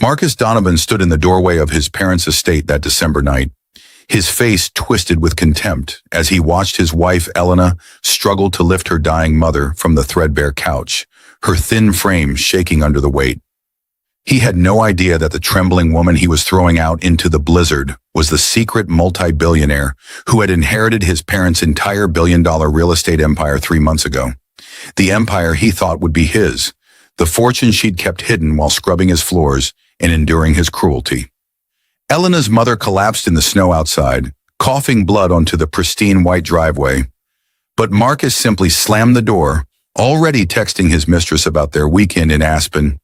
Marcus Donovan stood in the doorway of his parents' estate that December night, his face twisted with contempt as he watched his wife Elena struggle to lift her dying mother from the threadbare couch, her thin frame shaking under the weight. He had no idea that the trembling woman he was throwing out into the blizzard was the secret multi-billionaire who had inherited his parents' entire billion-dollar real estate empire 3 months ago. The empire he thought would be his, the fortune she'd kept hidden while scrubbing his floors and enduring his cruelty. Elena's mother collapsed in the snow outside, coughing blood onto the pristine white driveway. But Marcus simply slammed the door, already texting his mistress about their weekend in Aspen,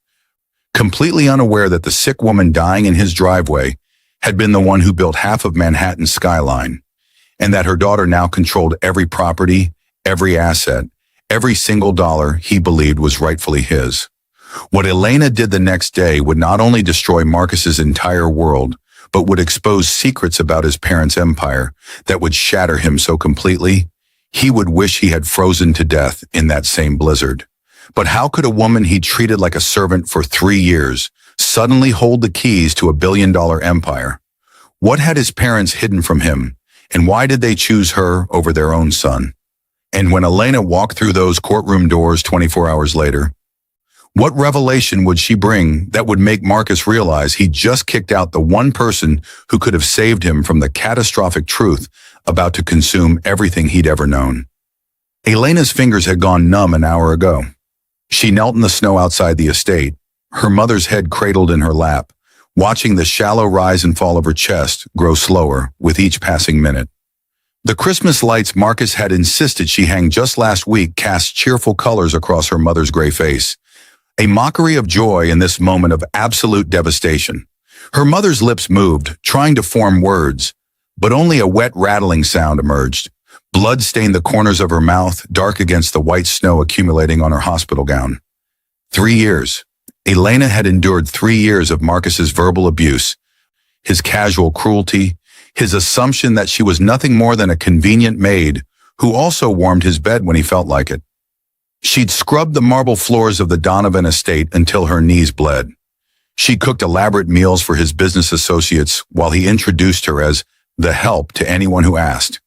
completely unaware that the sick woman dying in his driveway had been the one who built half of Manhattan's skyline, and that her daughter now controlled every property, every asset, every single dollar he believed was rightfully his. What Elena did the next day would not only destroy Marcus's entire world, but would expose secrets about his parents' empire that would shatter him so completely, he would wish he had frozen to death in that same blizzard. But how could a woman he treated like a servant for 3 years suddenly hold the keys to a billion-dollar empire? What had his parents hidden from him, and why did they choose her over their own son? And when Elena walked through those courtroom doors 24 hours later, what revelation would she bring that would make Marcus realize he just kicked out the one person who could have saved him from the catastrophic truth about to consume everything he'd ever known? Elena's fingers had gone numb an hour ago. She knelt in the snow outside the estate, her mother's head cradled in her lap, watching the shallow rise and fall of her chest grow slower with each passing minute. The Christmas lights Marcus had insisted she hang just last week cast cheerful colors across her mother's gray face, a mockery of joy in this moment of absolute devastation. Her mother's lips moved, trying to form words, but only a wet rattling sound emerged. Blood stained the corners of her mouth, dark against the white snow accumulating on her hospital gown. 3 years. Elena had endured 3 years of Marcus's verbal abuse, his casual cruelty, his assumption that she was nothing more than a convenient maid who also warmed his bed when he felt like it. She'd scrubbed the marble floors of the Donovan estate until her knees bled. She cooked elaborate meals for his business associates while he introduced her as the help to anyone who asked.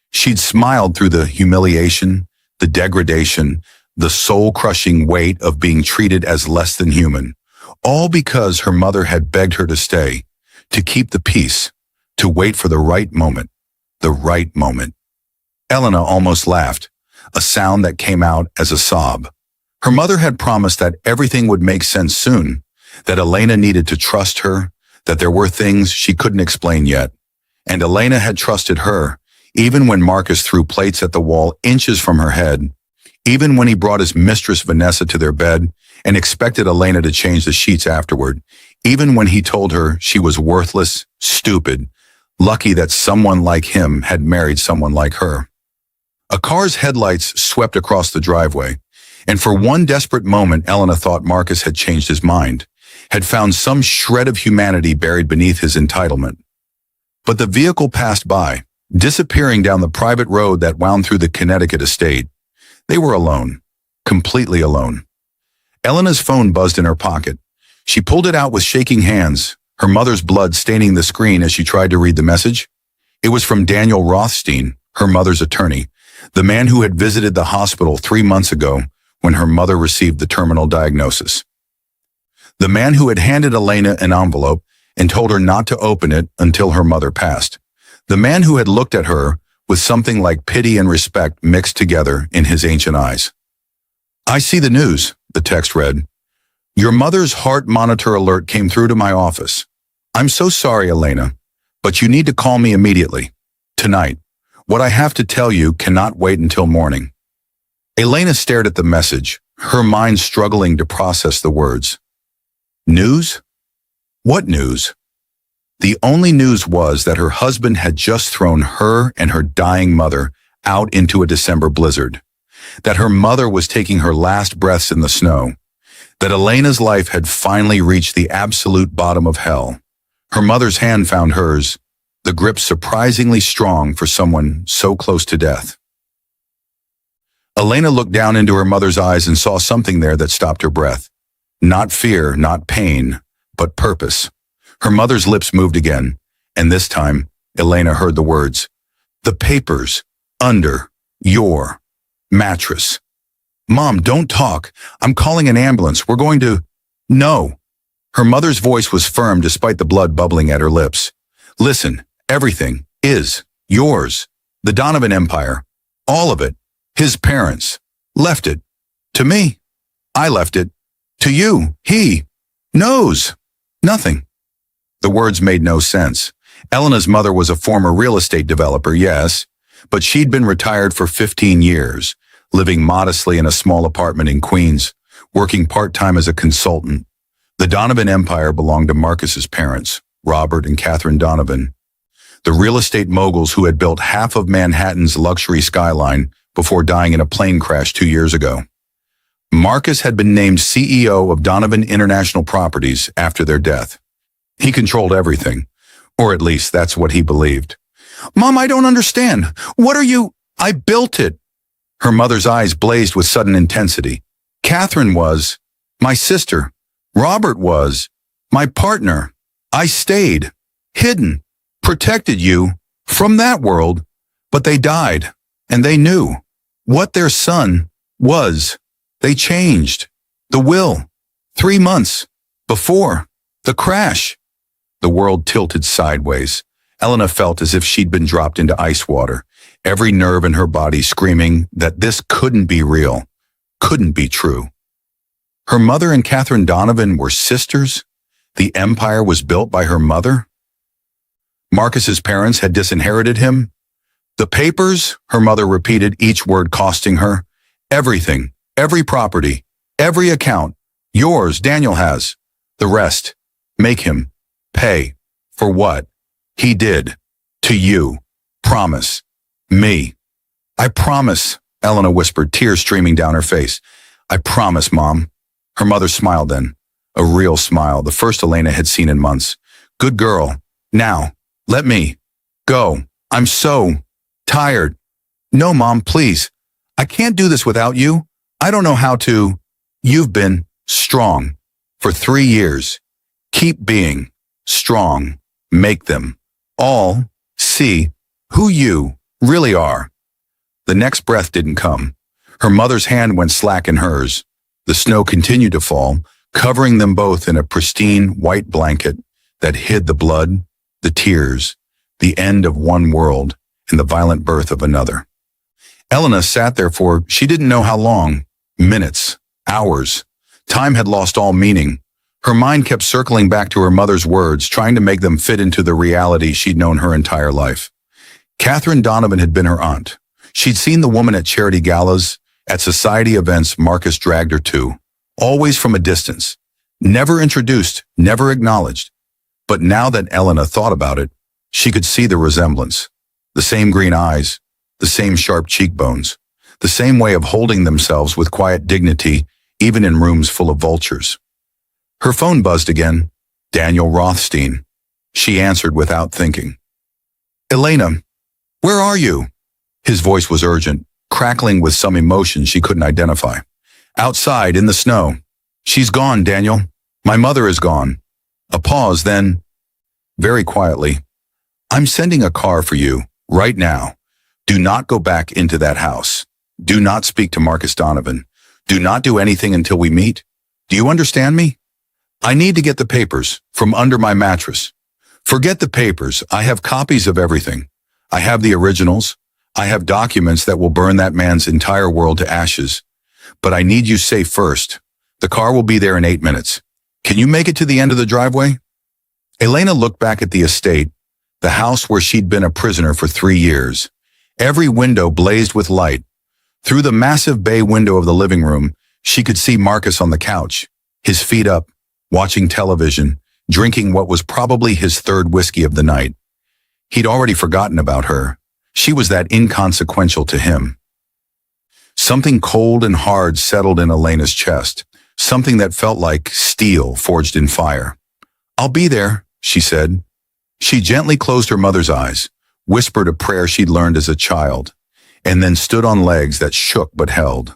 She'd smiled through the humiliation, the degradation, the soul-crushing weight of being treated as less than human, all because her mother had begged her to stay, to keep the peace, to wait for the right moment, the right moment. Elena almost laughed, a sound that came out as a sob. Her mother had promised that everything would make sense soon, that Elena needed to trust her, that there were things she couldn't explain yet. And Elena had trusted her, even when Marcus threw plates at the wall inches from her head, even when he brought his mistress Vanessa to their bed and expected Elena to change the sheets afterward, even when he told her she was worthless, stupid, lucky that someone like him had married someone like her. A car's headlights swept across the driveway, and for one desperate moment Elena thought Marcus had changed his mind, had found some shred of humanity buried beneath his entitlement. But the vehicle passed by, disappearing down the private road that wound through the Connecticut estate. They were alone, completely alone. Elena's phone buzzed in her pocket. She pulled it out with shaking hands, her mother's blood staining the screen as she tried to read the message. It was from Daniel Rothstein, her mother's attorney, the man who had visited the hospital 3 months ago when her mother received the terminal diagnosis. The man who had handed Elena an envelope and told her not to open it until her mother passed. The man who had looked at her with something like pity and respect mixed together in his ancient eyes. "I see the news," the text read. "Your mother's heart monitor alert came through to my office. I'm so sorry, Elena, but you need to call me immediately. Tonight. What I have to tell you cannot wait until morning." Elena stared at the message, her mind struggling to process the words. News? What news? The only news was that her husband had just thrown her and her dying mother out into a December blizzard, that her mother was taking her last breaths in the snow, that Elena's life had finally reached the absolute bottom of hell. Her mother's hand found hers, the grip surprisingly strong for someone so close to death. Elena looked down into her mother's eyes and saw something there that stopped her breath. Not fear, not pain, but purpose. Her mother's lips moved again, and this time, Elena heard the words, "The papers, under, your, mattress." "Mom, don't talk. I'm calling an ambulance. We're going to—" "No." Her mother's voice was firm despite the blood bubbling at her lips. "Listen, everything is yours. The Donovan Empire. All of it. His parents. Left it. To me. I left it. To you. He knows nothing." The words made no sense. Elena's mother was a former real estate developer, yes, but she'd been retired for 15 years, living modestly in a small apartment in Queens, working part-time as a consultant. The Donovan Empire belonged to Marcus's parents, Robert and Catherine Donovan, the real estate moguls who had built half of Manhattan's luxury skyline before dying in a plane crash 2 years ago. Marcus had been named CEO of Donovan International Properties after their death. He controlled everything, or at least that's what he believed. "Mom, I don't understand. What are you—" "I built it." Her mother's eyes blazed with sudden intensity. "Catherine was my sister. Robert was my partner. I stayed, hidden, protected you from that world, but they died, and they knew what their son was. They changed the will 3 months before the crash." The world tilted sideways. Elena felt as if she'd been dropped into ice water, every nerve in her body screaming that this couldn't be real, couldn't be true. Her mother and Catherine Donovan were sisters? The empire was built by her mother? Marcus's parents had disinherited him? "The papers," her mother repeated, each word costing her. "Everything, every property, every account. Yours, Daniel has. The rest. Make him pay for what he did to you. Promise me." "I promise," Elena whispered, tears streaming down her face. "I promise, Mom." Her mother smiled then, a real smile, the first Elena had seen in months. "Good girl. Now, let me go. I'm so tired." "No, Mom, please. I can't do this without you. I don't know how to." "You've been strong for 3 years. Keep being strong. Make them all see who you really are." The next breath didn't come. Her mother's hand went slack in hers. The snow continued to fall, covering them both in a pristine white blanket that hid the blood, the tears, the end of one world, and the violent birth of another. Elena sat there for she didn't know how long, minutes, hours. Time had lost all meaning. Her mind kept circling back to her mother's words, trying to make them fit into the reality she'd known her entire life. Catherine Donovan had been her aunt. She'd seen the woman at charity galas, at society events Marcus dragged her to, always from a distance, never introduced, never acknowledged. But now that Elena thought about it, she could see the resemblance. The same green eyes, the same sharp cheekbones, the same way of holding themselves with quiet dignity, even in rooms full of vultures. Her phone buzzed again. Daniel Rothstein. She answered without thinking. "Elena, where are you?" His voice was urgent, crackling with some emotion she couldn't identify. "Outside, in the snow." "She's gone, Daniel. My mother is gone." A pause, then, very quietly, "I'm sending a car for you, right now. Do not go back into that house. Do not speak to Marcus Donovan. Do not do anything until we meet. Do you understand me? I need to get the papers from under my mattress. Forget the papers. I have copies of everything. I have the originals. I have documents that will burn that man's entire world to ashes. But I need you safe first. The car will be there in 8 minutes. Can you make it to the end of the driveway?" Elena looked back at the estate, the house where she'd been a prisoner for 3 years. Every window blazed with light. Through the massive bay window of the living room, she could see Marcus on the couch, his feet up, watching television, drinking what was probably his third whiskey of the night. He'd already forgotten about her. She was that inconsequential to him. Something cold and hard settled in Elena's chest, something that felt like steel forged in fire. "I'll be there," she said. She gently closed her mother's eyes, whispered a prayer she'd learned as a child, and then stood on legs that shook but held.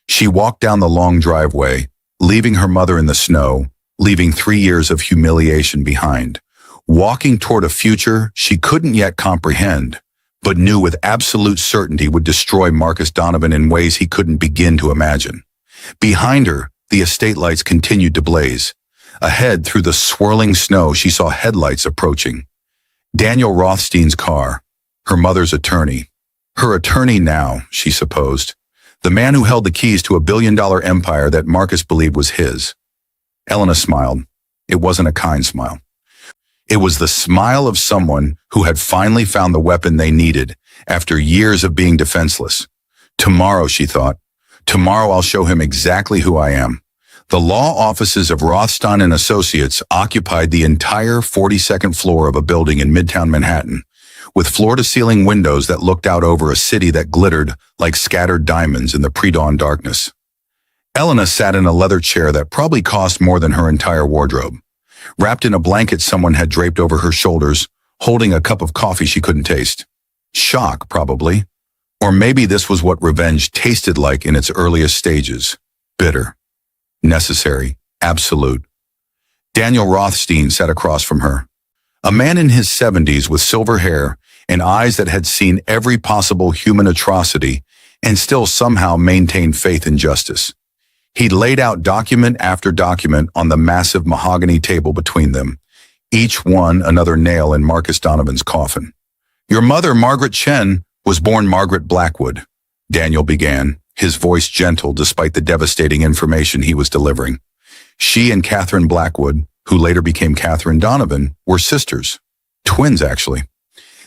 She walked down the long driveway, leaving her mother in the snow, leaving 3 years of humiliation behind, walking toward a future she couldn't yet comprehend, but knew with absolute certainty would destroy Marcus Donovan in ways he couldn't begin to imagine. Behind her, the estate lights continued to blaze. Ahead, through the swirling snow, she saw headlights approaching. Daniel Rothstein's car, her mother's attorney. Her attorney now, she supposed. The man who held the keys to a billion-dollar empire that Marcus believed was his. Elena smiled. It wasn't a kind smile. It was the smile of someone who had finally found the weapon they needed after years of being defenseless. Tomorrow, she thought. Tomorrow I'll show him exactly who I am. The law offices of Rothstein and Associates occupied the entire 42nd floor of a building in Midtown Manhattan, with floor-to-ceiling windows that looked out over a city that glittered like scattered diamonds in the pre-dawn darkness. Elena sat in a leather chair that probably cost more than her entire wardrobe, wrapped in a blanket someone had draped over her shoulders, holding a cup of coffee she couldn't taste. Shock, probably. Or maybe this was what revenge tasted like in its earliest stages. Bitter. Necessary. Absolute. Daniel Rothstein sat across from her. A man in his 70s with silver hair and eyes that had seen every possible human atrocity and still somehow maintained faith in justice. He'd laid out document after document on the massive mahogany table between them, each one another nail in Marcus Donovan's coffin. Your mother, Margaret Chen, was born Margaret Blackwood, Daniel began, his voice gentle despite the devastating information he was delivering. She and Catherine Blackwood, who later became Catherine Donovan, were sisters. Twins, actually.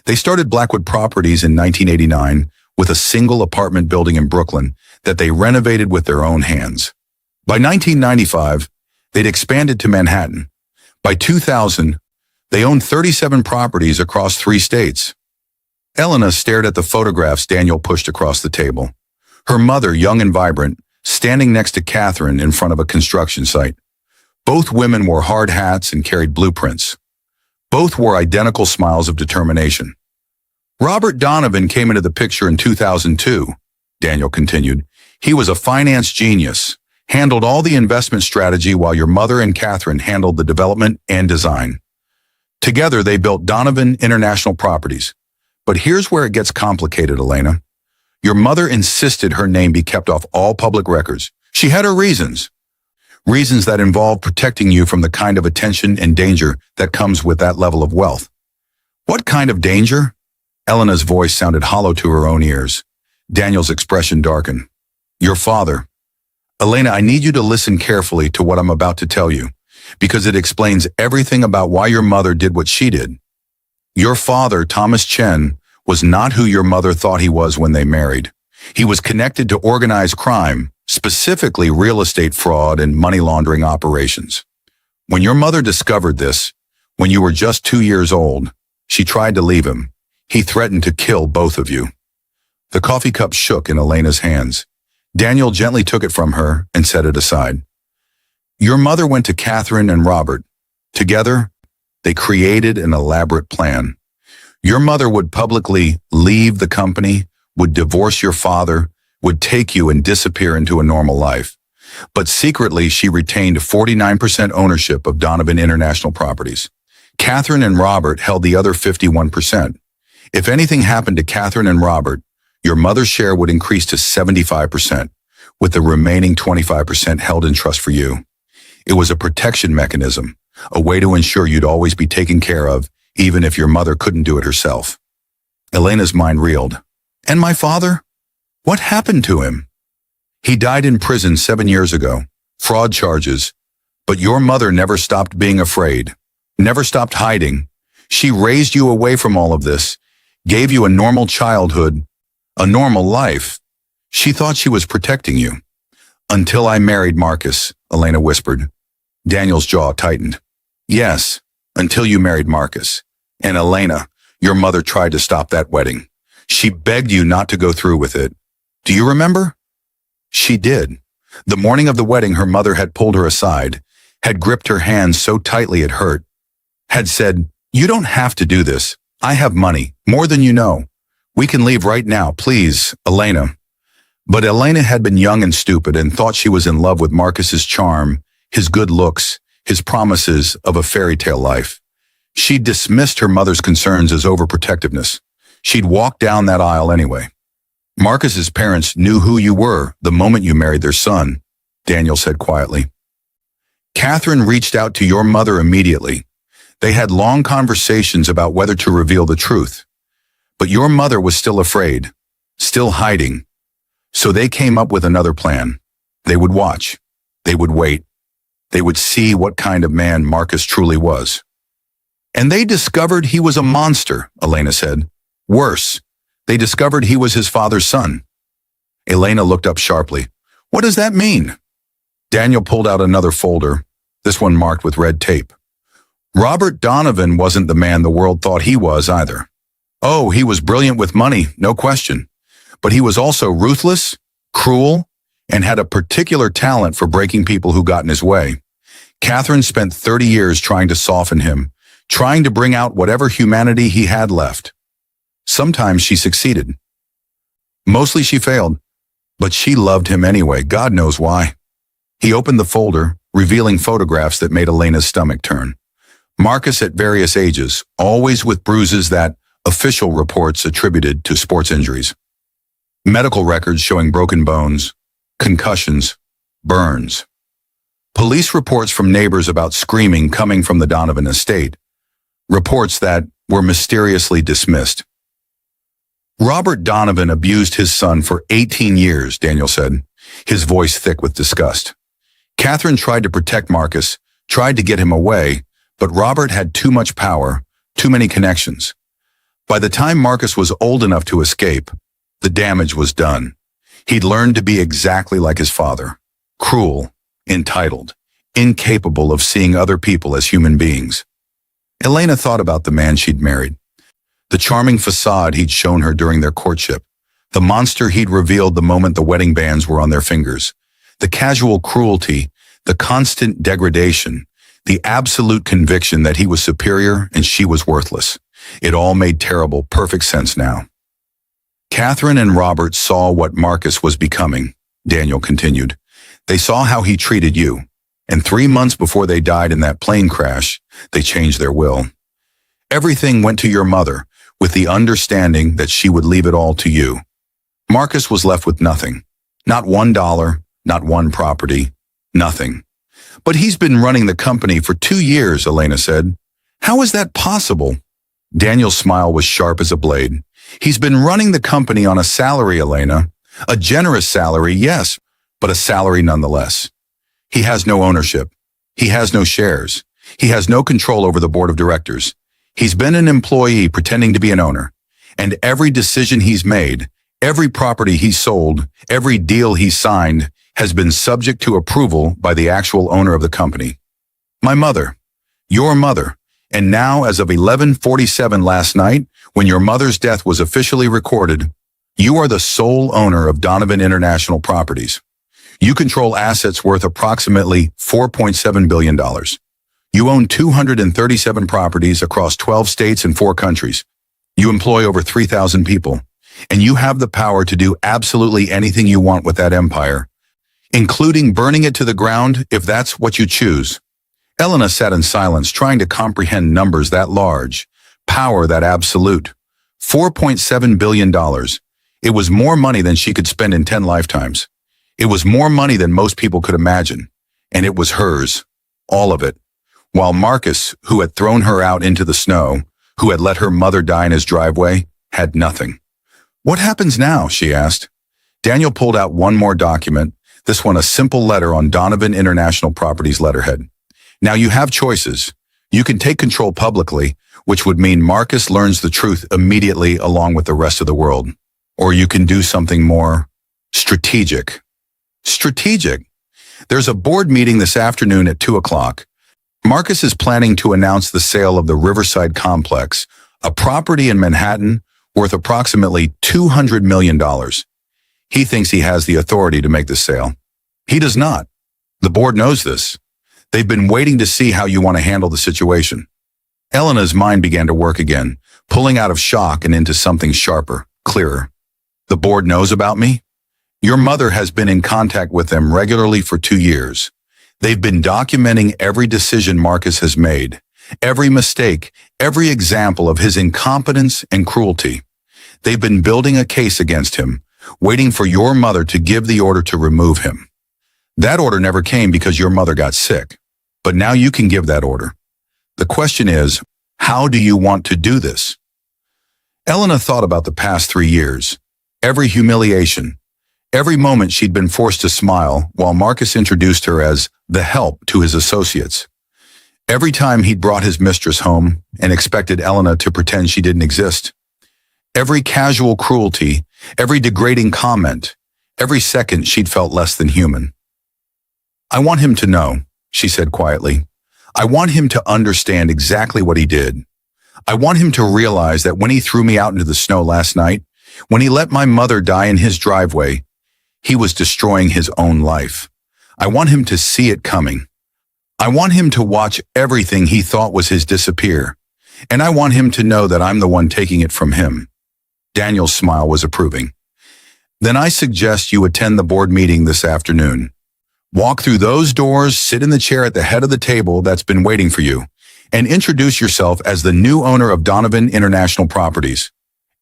They started Blackwood Properties in 1989 with a single apartment building in Brooklyn that they renovated with their own hands. By 1995, they'd expanded to Manhattan. By 2000, they owned 37 properties across 3 states. Elena stared at the photographs Daniel pushed across the table. Her mother, young and vibrant, standing next to Catherine in front of a construction site. Both women wore hard hats and carried blueprints. Both wore identical smiles of determination. Robert Donovan came into the picture in 2002, Daniel continued. He was a finance genius, handled all the investment strategy while your mother and Catherine handled the development and design. Together, they built Donovan International Properties. But here's where it gets complicated, Elena. Your mother insisted her name be kept off all public records. She had her reasons. Reasons that involve protecting you from the kind of attention and danger that comes with that level of wealth. What kind of danger? Elena's voice sounded hollow to her own ears. Daniel's expression darkened. Your father. Elena, I need you to listen carefully to what I'm about to tell you, because it explains everything about why your mother did what she did. Your father, Thomas Chen, was not who your mother thought he was when they married. He was connected to organized crime, specifically real estate fraud and money laundering operations. When your mother discovered this, when you were just 2 years old, she tried to leave him. He threatened to kill both of you. The coffee cup shook in Elena's hands. Daniel gently took it from her and set it aside. Your mother went to Catherine and Robert. Together, they created an elaborate plan. Your mother would publicly leave the company, would divorce your father, would take you and disappear into a normal life. But secretly, she retained 49% ownership of Donovan International Properties. Catherine and Robert held the other 51%. If anything happened to Catherine and Robert, your mother's share would increase to 75%, with the remaining 25% held in trust for you. It was a protection mechanism, a way to ensure you'd always be taken care of, even if your mother couldn't do it herself. Elena's mind reeled. And my father? What happened to him? He died in prison 7 years ago, fraud charges. But your mother never stopped being afraid, never stopped hiding. She raised you away from all of this, gave you a normal childhood, a normal life. She thought she was protecting you. Until I married Marcus, Elena whispered. Daniel's jaw tightened. Yes, until you married Marcus. And Elena, your mother tried to stop that wedding. She begged you not to go through with it. Do you remember? She did. The morning of the wedding, her mother had pulled her aside, had gripped her hand so tightly it hurt, had said, you don't have to do this. I have money, more than you know. We can leave right now, please, Elena. But Elena had been young and stupid and thought she was in love with Marcus's charm, his good looks, his promises of a fairy tale life. She'd dismissed her mother's concerns as overprotectiveness. She'd walked down that aisle anyway. Marcus's parents knew who you were the moment you married their son, Daniel said quietly. Catherine reached out to your mother immediately. They had long conversations about whether to reveal the truth. But your mother was still afraid, still hiding. So they came up with another plan. They would watch. They would wait. They would see what kind of man Marcus truly was. And they discovered he was a monster, Elena said. Worse, they discovered he was his father's son. Elena looked up sharply. What does that mean? Daniel pulled out another folder, this one marked with red tape. Robert Donovan wasn't the man the world thought he was either. Oh, he was brilliant with money, no question. But he was also ruthless, cruel, and had a particular talent for breaking people who got in his way. Catherine spent 30 years trying to soften him, trying to bring out whatever humanity he had left. Sometimes she succeeded. Mostly she failed, but she loved him anyway, God knows why. He opened the folder, revealing photographs that made Elena's stomach turn. Marcus at various ages, always with bruises that official reports attributed to sports injuries. Medical records showing broken bones, concussions, burns. Police reports from neighbors about screaming coming from the Donovan estate. Reports that were mysteriously dismissed. Robert Donovan abused his son for 18 years, Daniel said, his voice thick with disgust. Catherine tried to protect Marcus, tried to get him away, but Robert had too much power, too many connections. By the time Marcus was old enough to escape, the damage was done. He'd learned to be exactly like his father, cruel, entitled, incapable of seeing other people as human beings. Elena thought about the man she'd married. The charming facade he'd shown her during their courtship, the monster he'd revealed the moment the wedding bands were on their fingers, the casual cruelty, the constant degradation, the absolute conviction that he was superior and she was worthless. It all made terrible, perfect sense now. Catherine and Robert saw what Marcus was becoming, Daniel continued. They saw how he treated you, and 3 months before they died in that plane crash, they changed their will. Everything went to your mother, with the understanding that she would leave it all to you. Marcus was left with nothing. Not $1, not one property, nothing. But he's been running the company for 2 years, Elena said. How is that possible? Daniel's smile was sharp as a blade. He's been running the company on a salary, Elena. A generous salary, yes, but a salary nonetheless. He has no ownership. He has no shares. He has no control over the board of directors. He's been an employee pretending to be an owner. And every decision he's made, every property he's sold, every deal he's signed has been subject to approval by the actual owner of the company. My mother, your mother, and now as of 11:47 last night, when your mother's death was officially recorded, you are the sole owner of Donovan International Properties. You control assets worth approximately $4.7 billion. You own 237 properties across 12 states and 4 countries. You employ over 3,000 people, and you have the power to do absolutely anything you want with that empire, including burning it to the ground if that's what you choose. Elena sat in silence, trying to comprehend numbers that large, power that absolute. $4.7 billion. It was more money than she could spend in 10 lifetimes. It was more money than most people could imagine, and it was hers, all of it. While Marcus, who had thrown her out into the snow, who had let her mother die in his driveway, had nothing. What happens now? She asked. Daniel pulled out one more document, this one a simple letter on Donovan International Properties letterhead. Now you have choices. You can take control publicly, which would mean Marcus learns the truth immediately along with the rest of the world. Or you can do something more strategic. Strategic? There's a board meeting this afternoon at 2 o'clock. Marcus is planning to announce the sale of the Riverside Complex, a property in Manhattan worth approximately $200 million. He thinks he has the authority to make the sale. He does not. The board knows this. They've been waiting to see how you want to handle the situation. Elena's mind began to work again, pulling out of shock and into something sharper, clearer. The board knows about me? Your mother has been in contact with them regularly for 2 years. They've been documenting every decision Marcus has made, every mistake, every example of his incompetence and cruelty. They've been building a case against him, waiting for your mother to give the order to remove him. That order never came because your mother got sick, but now you can give that order. The question is, how do you want to do this? Elena thought about the past 3 years, every humiliation, every moment she'd been forced to smile while Marcus introduced her as the help to his associates. Every time he'd brought his mistress home and expected Elena to pretend she didn't exist. Every casual cruelty, every degrading comment, every second she'd felt less than human. I want him to know, she said quietly. I want him to understand exactly what he did. I want him to realize that when he threw me out into the snow last night, when he let my mother die in his driveway, he was destroying his own life. I want him to see it coming. I want him to watch everything he thought was his disappear. And I want him to know that I'm the one taking it from him. Daniel's smile was approving. Then I suggest you attend the board meeting this afternoon. Walk through those doors, sit in the chair at the head of the table that's been waiting for you, and introduce yourself as the new owner of Donovan International Properties.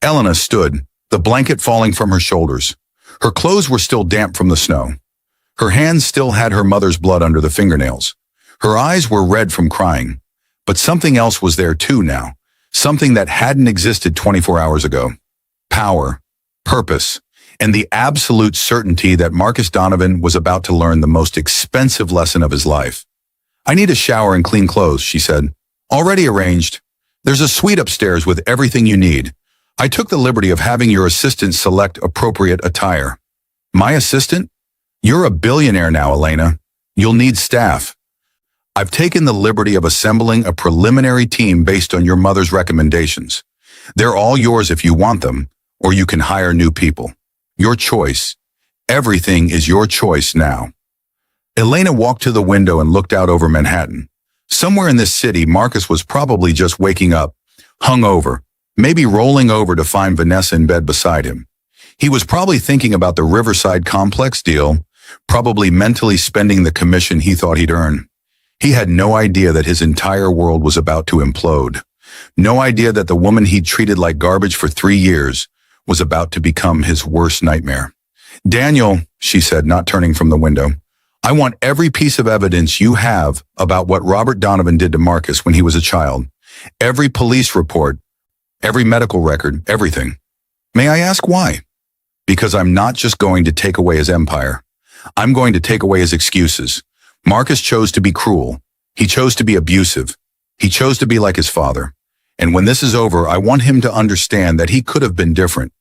Elena stood, the blanket falling from her shoulders. Her clothes were still damp from the snow. Her hands still had her mother's blood under the fingernails. Her eyes were red from crying. But something else was there too now, something that hadn't existed 24 hours ago. Power, purpose, and the absolute certainty that Marcus Donovan was about to learn the most expensive lesson of his life. I need a shower and clean clothes, she said. Already arranged. There's a suite upstairs with everything you need. I took the liberty of having your assistant select appropriate attire. My assistant? You're a billionaire now, Elena. You'll need staff. I've taken the liberty of assembling a preliminary team based on your mother's recommendations. They're all yours if you want them, or you can hire new people. Your choice. Everything is your choice now. Elena walked to the window and looked out over Manhattan. Somewhere in this city, Marcus was probably just waking up, hungover, maybe rolling over to find Vanessa in bed beside him. He was probably thinking about the Riverside complex deal, probably mentally spending the commission he thought he'd earn. He had no idea that his entire world was about to implode. No idea that the woman he'd treated like garbage for 3 years was about to become his worst nightmare. Daniel, she said, not turning from the window, I want every piece of evidence you have about what Robert Donovan did to Marcus when he was a child. Every police report, every medical record, everything. May I ask why? Because I'm not just going to take away his empire. I'm going to take away his excuses. Marcus chose to be cruel. He chose to be abusive. He chose to be like his father. And when this is over, I want him to understand that he could have been different,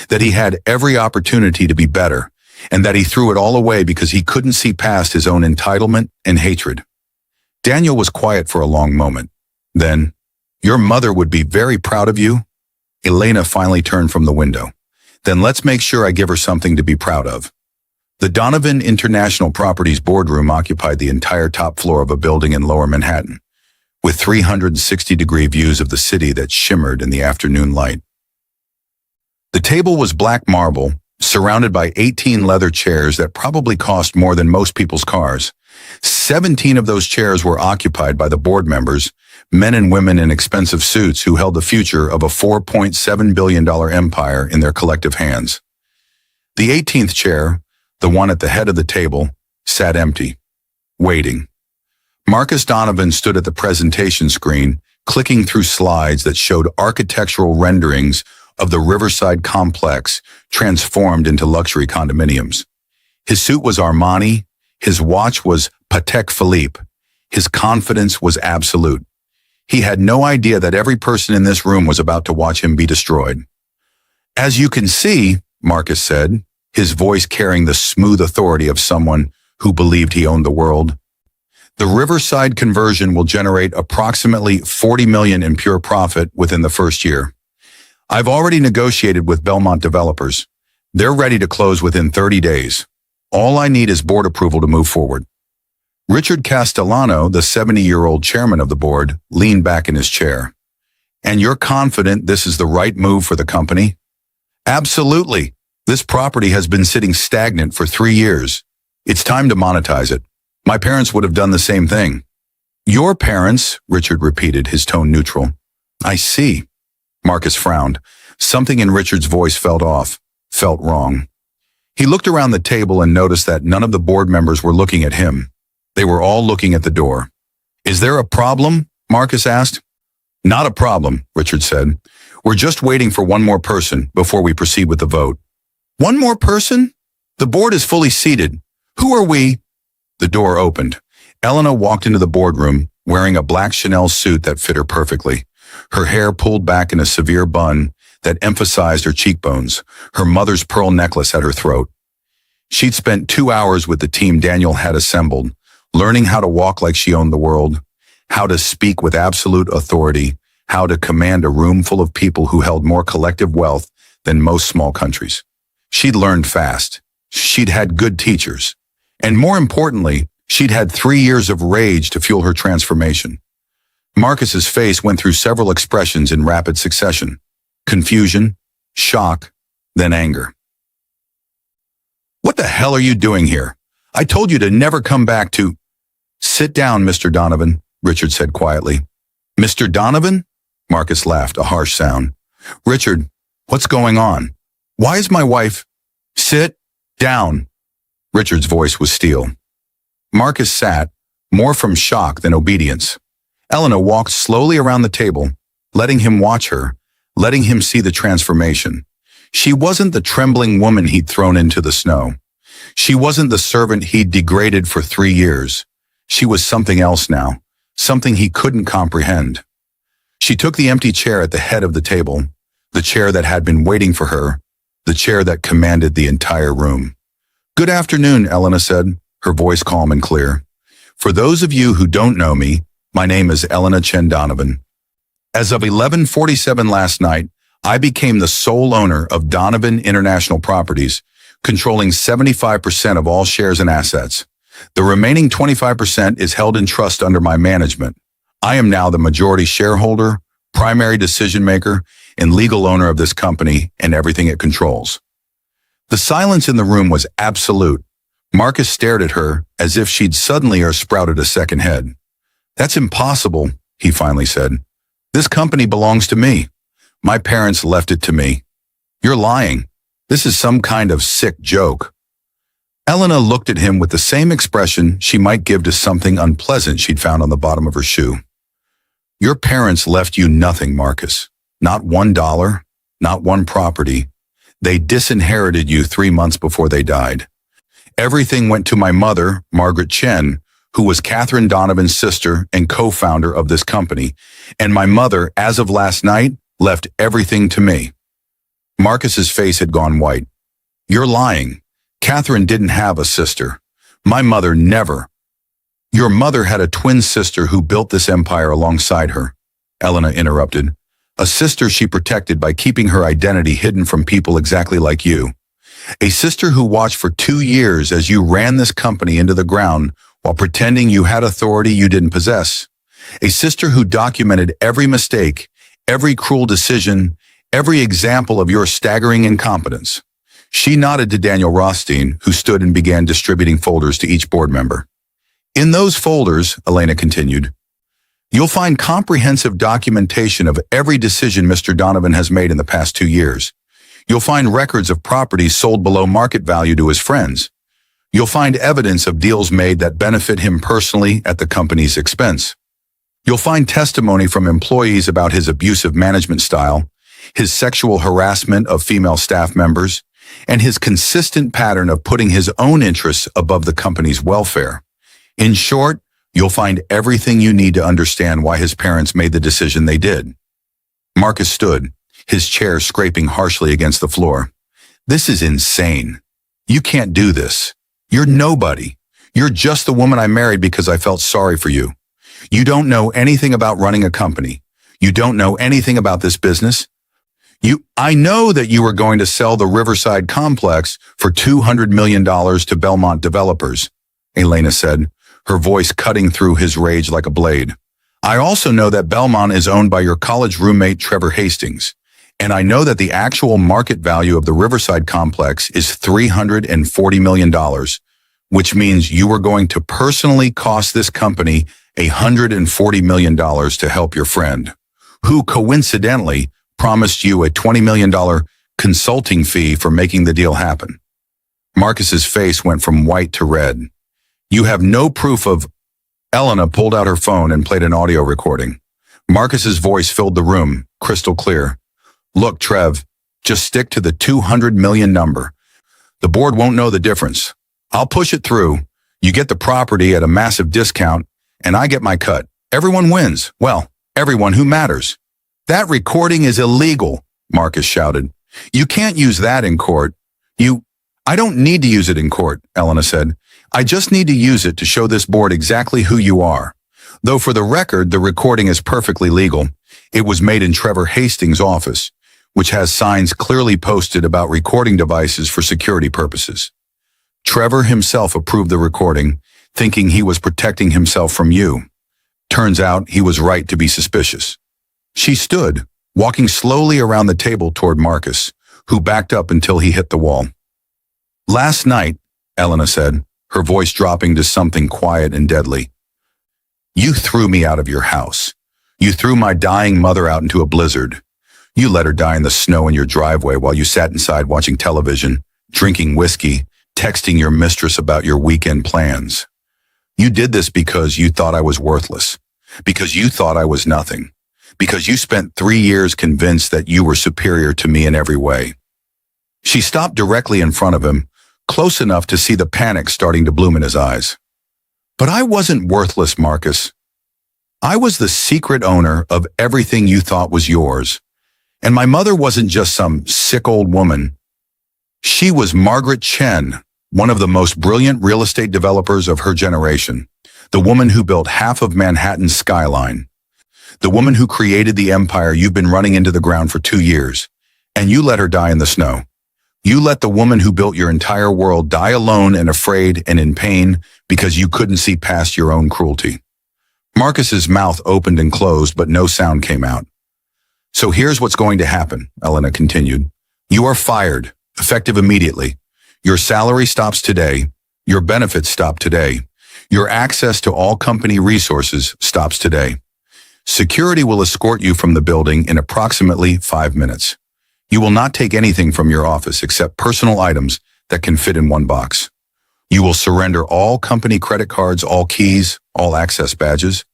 that he had every opportunity to be better, and that he threw it all away because he couldn't see past his own entitlement and hatred. Daniel was quiet for a long moment. Then, your mother would be very proud of you. Elena finally turned from the window. Then let's make sure I give her something to be proud of. The Donovan International Properties boardroom occupied the entire top floor of a building in Lower Manhattan, with 360-degree views of the city that shimmered in the afternoon light. The table was black marble, surrounded by 18 leather chairs that probably cost more than most people's cars. 17 of those chairs were occupied by the board members, men and women in expensive suits who held the future of a $4.7 billion empire in their collective hands. The 18th chair, the one at the head of the table, sat empty, waiting. Marcus Donovan stood at the presentation screen, clicking through slides that showed architectural renderings of the Riverside complex transformed into luxury condominiums. His suit was Armani, his watch was Patek Philippe, his confidence was absolute. He had no idea that every person in this room was about to watch him be destroyed. As you can see, Marcus said, his voice carrying the smooth authority of someone who believed he owned the world, the Riverside conversion will generate approximately $40 million in pure profit within the first year. I've already negotiated with Belmont developers. They're ready to close within 30 days. All I need is board approval to move forward. Richard Castellano, the 70-year-old chairman of the board, leaned back in his chair. And you're confident this is the right move for the company? Absolutely. This property has been sitting stagnant for 3 years. It's time to monetize it. My parents would have done the same thing. Your parents, Richard repeated, his tone neutral. I see. Marcus frowned. Something in Richard's voice felt off, felt wrong. He looked around the table and noticed that none of the board members were looking at him. They were all looking at the door. Is there a problem? Marcus asked. Not a problem, Richard said. We're just waiting for one more person before we proceed with the vote. One more person? The board is fully seated. Who are we? The door opened. Elena walked into the boardroom wearing a black Chanel suit that fit her perfectly. Her hair pulled back in a severe bun that emphasized her cheekbones, her mother's pearl necklace at her throat. She'd spent 2 hours with the team Daniel had assembled, learning how to walk like she owned the world, how to speak with absolute authority, how to command a room full of people who held more collective wealth than most small countries. She'd learned fast. She'd had good teachers. And more importantly, she'd had 3 years of rage to fuel her transformation. Marcus's face went through several expressions in rapid succession. Confusion, shock, then anger. What the hell are you doing here? I told you to never come back to... Sit down, Mr. Donovan, Richard said quietly. Mr. Donovan? Marcus laughed, a harsh sound. Richard, what's going on? Why is my wife... Sit down. Richard's voice was steel. Marcus sat, more from shock than obedience. Elena walked slowly around the table, letting him watch her, letting him see the transformation. She wasn't the trembling woman he'd thrown into the snow. She wasn't the servant he'd degraded for 3 years. She was something else now, something he couldn't comprehend. She took the empty chair at the head of the table, the chair that had been waiting for her, the chair that commanded the entire room. Good afternoon, Elena said, her voice calm and clear. For those of you who don't know me, my name is Elena Chen Donovan. As of 11:47 last night, I became the sole owner of Donovan International Properties, controlling 75% of all shares and assets. The remaining 25% is held in trust under my management. I am now the majority shareholder, primary decision maker, and legal owner of this company and everything it controls. The silence in the room was absolute. Marcus stared at her as if she'd suddenly sprouted a second head. That's impossible, he finally said. This company belongs to me. My parents left it to me. You're lying. This is some kind of sick joke. Elena looked at him with the same expression she might give to something unpleasant she'd found on the bottom of her shoe. Your parents left you nothing, Marcus. Not $1, not one property. They disinherited you 3 months before they died. Everything went to my mother, Margaret Chen, who was Catherine Donovan's sister and co-founder of this company, and my mother, as of last night, left everything to me. Marcus's face had gone white. You're lying. Catherine didn't have a sister. My mother never. Your mother had a twin sister who built this empire alongside her, Elena interrupted. A sister she protected by keeping her identity hidden from people exactly like you. A sister who watched for 2 years as you ran this company into the ground while pretending you had authority you didn't possess. A sister who documented every mistake, every cruel decision, every example of your staggering incompetence. She nodded to Daniel Rothstein, who stood and began distributing folders to each board member. In those folders, Elena continued, you'll find comprehensive documentation of every decision Mr. Donovan has made in the past 2 years. You'll find records of properties sold below market value to his friends. You'll find evidence of deals made that benefit him personally at the company's expense. You'll find testimony from employees about his abusive management style, his sexual harassment of female staff members, and his consistent pattern of putting his own interests above the company's welfare. In short, you'll find everything you need to understand why his parents made the decision they did. Marcus stood, his chair scraping harshly against the floor. This is insane. You can't do this. You're nobody. You're just the woman I married because I felt sorry for you. You don't know anything about running a company. You don't know anything about this business. I know that you were going to sell the Riverside complex for $200 million to Belmont developers, Elena said, her voice cutting through his rage like a blade. I also know that Belmont is owned by your college roommate Trevor Hastings, and I know that the actual market value of the Riverside complex is $340 million, which means you were going to personally cost this company $140 million to help your friend, who coincidentally promised you a $20 million consulting fee for making the deal happen. Marcus's face went from white to red. You have no proof of... Elena pulled out her phone and played an audio recording. Marcus's voice filled the room, crystal clear. Look, Trev, just stick to the 200 million number. The board won't know the difference. I'll push it through. You get the property at a massive discount, and I get my cut. Everyone wins. Well, everyone who matters. That recording is illegal, Marcus shouted. You can't use that in court. I don't need to use it in court, Elena said. I just need to use it to show this board exactly who you are. Though for the record, the recording is perfectly legal. It was made in Trevor Hastings' office, which has signs clearly posted about recording devices for security purposes. Trevor himself approved the recording, thinking he was protecting himself from you. Turns out he was right to be suspicious. She stood, walking slowly around the table toward Marcus, who backed up until he hit the wall. Last night, Elena said, her voice dropping to something quiet and deadly. You threw me out of your house. You threw my dying mother out into a blizzard. You let her die in the snow in your driveway while you sat inside watching television, drinking whiskey, texting your mistress about your weekend plans. You did this because you thought I was worthless, because you thought I was nothing, because you spent 3 years convinced that you were superior to me in every way. She stopped directly in front of him, close enough to see the panic starting to bloom in his eyes. But I wasn't worthless, Marcus. I was the secret owner of everything you thought was yours. And my mother wasn't just some sick old woman. She was Margaret Chen, one of the most brilliant real estate developers of her generation, the woman who built half of Manhattan's skyline, the woman who created the empire you've been running into the ground for 2 years, and you let her die in the snow. You let the woman who built your entire world die alone and afraid and in pain because you couldn't see past your own cruelty. Marcus's mouth opened and closed, but no sound came out. So here's what's going to happen, Elena continued. You are fired, effective immediately. Your salary stops today. Your benefits stop today. Your access to all company resources stops today. Security will escort you from the building in approximately 5 minutes. You will not take anything from your office except personal items that can fit in one box. You will surrender all company credit cards, all keys, all access badges,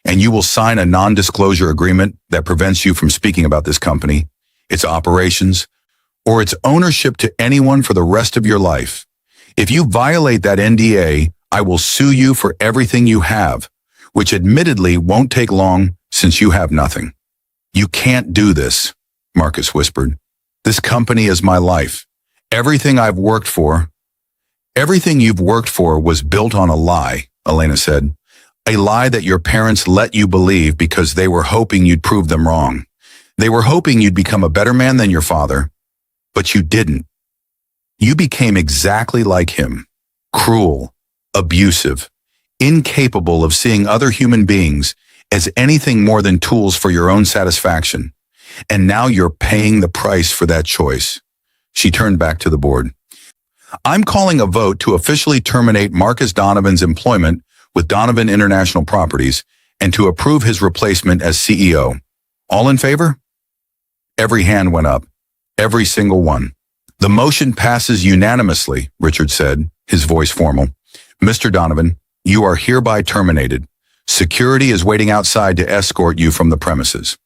and you will sign a non-disclosure agreement that prevents you from speaking about this company, its operations, or its ownership to anyone for the rest of your life. If you violate that NDA, I will sue you for everything you have, which admittedly won't take long since you have nothing. You can't do this, Marcus whispered. This company is my life. Everything you've worked for was built on a lie, Elena said. A lie that your parents let you believe because they were hoping you'd prove them wrong. They were hoping you'd become a better man than your father, but you didn't. You became exactly like him, cruel, abusive, incapable of seeing other human beings as anything more than tools for your own satisfaction. And now you're paying the price for that choice. She turned back to the board. I'm calling a vote to officially terminate Marcus Donovan's employment with Donovan International Properties and to approve his replacement as CEO. All in favor? Every hand went up. Every single one. The motion passes unanimously, Richard said, his voice formal. Mr. Donovan, you are hereby terminated. Security is waiting outside to escort you from the premises.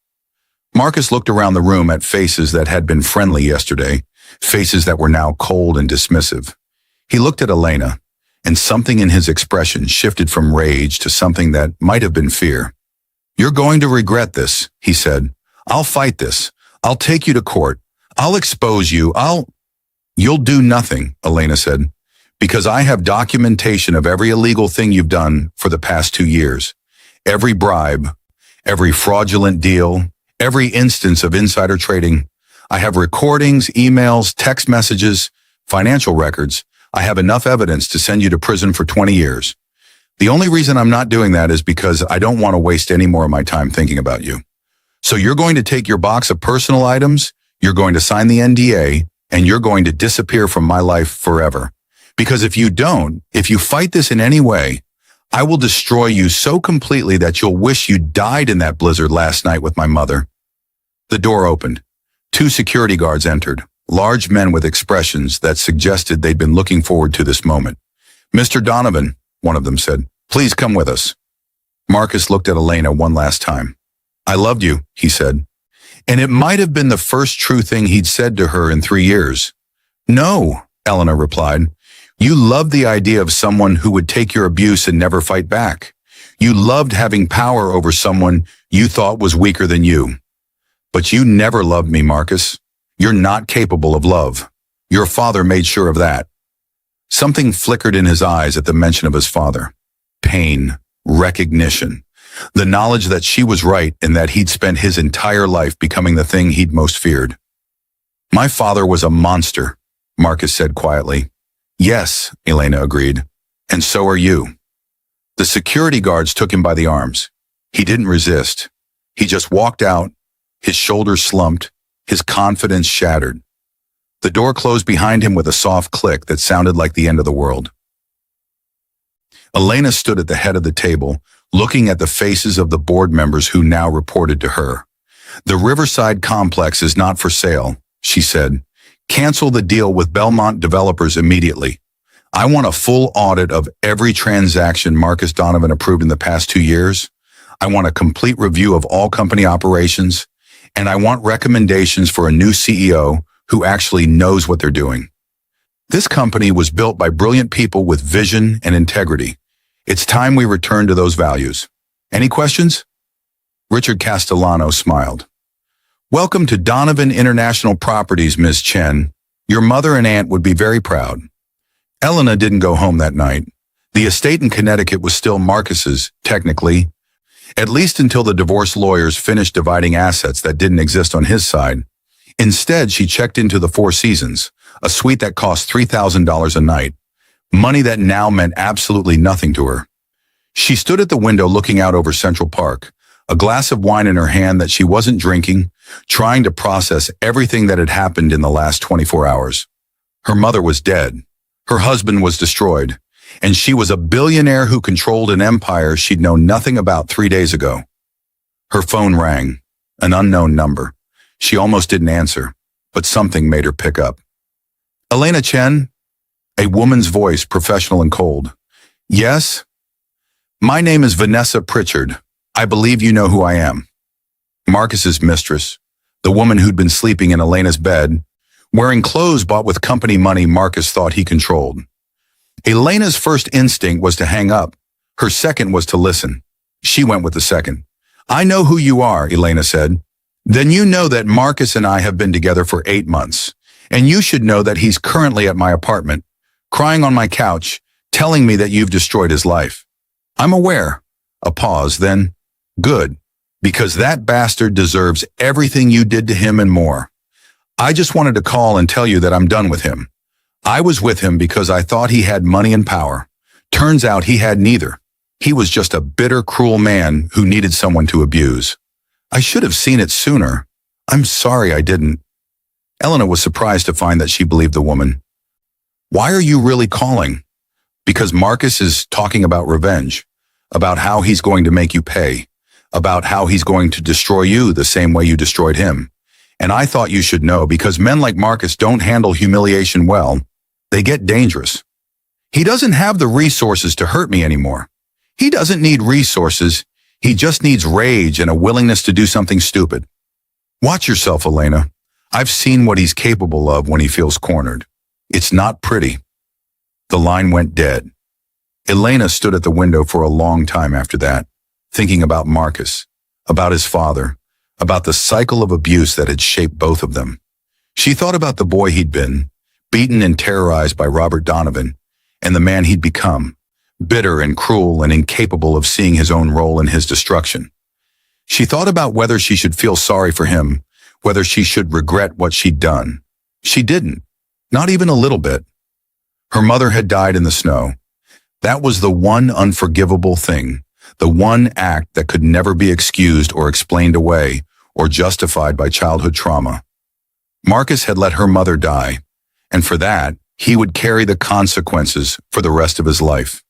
Marcus looked around the room at faces that had been friendly yesterday, faces that were now cold and dismissive. He looked at Elena, and something in his expression shifted from rage to something that might have been fear. You're going to regret this, he said. I'll fight this. I'll take you to court. I'll expose you. You'll do nothing, Elena said, because I have documentation of every illegal thing you've done for the past 2 years. Every bribe, every fraudulent deal, every instance of insider trading. I have recordings, emails, text messages, financial records. I have enough evidence to send you to prison for 20 years. The only reason I'm not doing that is because I don't want to waste any more of my time thinking about you. So you're going to take your box of personal items, you're going to sign the NDA, and you're going to disappear from my life forever. Because if you don't, if you fight this in any way, I will destroy you so completely that you'll wish you died in that blizzard last night with my mother." The door opened. 2 security guards entered, large men with expressions that suggested they'd been looking forward to this moment. "Mr. Donovan," one of them said, "please come with us." Marcus looked at Elena one last time. "I loved you," he said. And it might have been the first true thing he'd said to her in 3 years. "No," Elena replied. "You loved the idea of someone who would take your abuse and never fight back. You loved having power over someone you thought was weaker than you. But you never loved me, Marcus. You're not capable of love. Your father made sure of that." Something flickered in his eyes at the mention of his father. Pain, recognition, the knowledge that she was right and that he'd spent his entire life becoming the thing he'd most feared. "My father was a monster," Marcus said quietly. "Yes," Elena agreed, "and so are you." The security guards took him by the arms. He didn't resist. He just walked out, his shoulders slumped, his confidence shattered. The door closed behind him with a soft click that sounded like the end of the world. Elena stood at the head of the table, looking at the faces of the board members who now reported to her. "The Riverside complex is not for sale," she said. "Cancel the deal with Belmont Developers immediately. I want a full audit of every transaction Marcus Donovan approved in the past 2 years. I want a complete review of all company operations, and I want recommendations for a new CEO who actually knows what they're doing. This company was built by brilliant people with vision and integrity. It's time we return to those values. Any questions?" Richard Castellano smiled. "Welcome to Donovan International Properties, Ms. Chen. Your mother and aunt would be very proud." Elena didn't go home that night. The estate in Connecticut was still Marcus's, technically, at least until the divorce lawyers finished dividing assets that didn't exist on his side. Instead, she checked into the Four Seasons, a suite that cost $3,000 a night, money that now meant absolutely nothing to her. She stood at the window looking out over Central Park, a glass of wine in her hand that she wasn't drinking, trying to process everything that had happened in the last 24 hours. Her mother was dead. Her husband was destroyed. And she was a billionaire who controlled an empire she'd known nothing about 3 days ago. Her phone rang, an unknown number. She almost didn't answer, but something made her pick up. "Elena Chen?" A woman's voice, professional and cold. "Yes?" "My name is Vanessa Pritchard. I believe you know who I am." Marcus's mistress, the woman who'd been sleeping in Elena's bed, wearing clothes bought with company money Marcus thought he controlled. Elena's first instinct was to hang up. Her second was to listen. She went with the second. "I know who you are," Elena said. "Then you know that Marcus and I have been together for 8 months, and you should know that he's currently at my apartment, crying on my couch, telling me that you've destroyed his life." "I'm aware." A pause, then, "Good, because that bastard deserves everything you did to him and more. I just wanted to call and tell you that I'm done with him. I was with him because I thought he had money and power. Turns out he had neither. He was just a bitter, cruel man who needed someone to abuse. I should have seen it sooner. I'm sorry I didn't." Elena was surprised to find that she believed the woman. "Why are you really calling?" "Because Marcus is talking about revenge, about how he's going to make you pay, about how he's going to destroy you the same way you destroyed him. And I thought you should know because men like Marcus don't handle humiliation well. They get dangerous. He doesn't have the resources to hurt me anymore. He doesn't need resources. He just needs rage and a willingness to do something stupid. Watch yourself, Elena. I've seen what he's capable of when he feels cornered. It's not pretty." The line went dead. Elena stood at the window for a long time after that, thinking about Marcus, about his father, about the cycle of abuse that had shaped both of them. She thought about the boy he'd been, beaten and terrorized by Robert Donovan, and the man he'd become, bitter and cruel and incapable of seeing his own role in his destruction. She thought about whether she should feel sorry for him, whether she should regret what she'd done. She didn't, not even a little bit. Her mother had died in the snow. That was the one unforgivable thing, the one act that could never be excused or explained away or justified by childhood trauma. Marcus had let her mother die, and for that, He would carry the consequences for the rest of his life.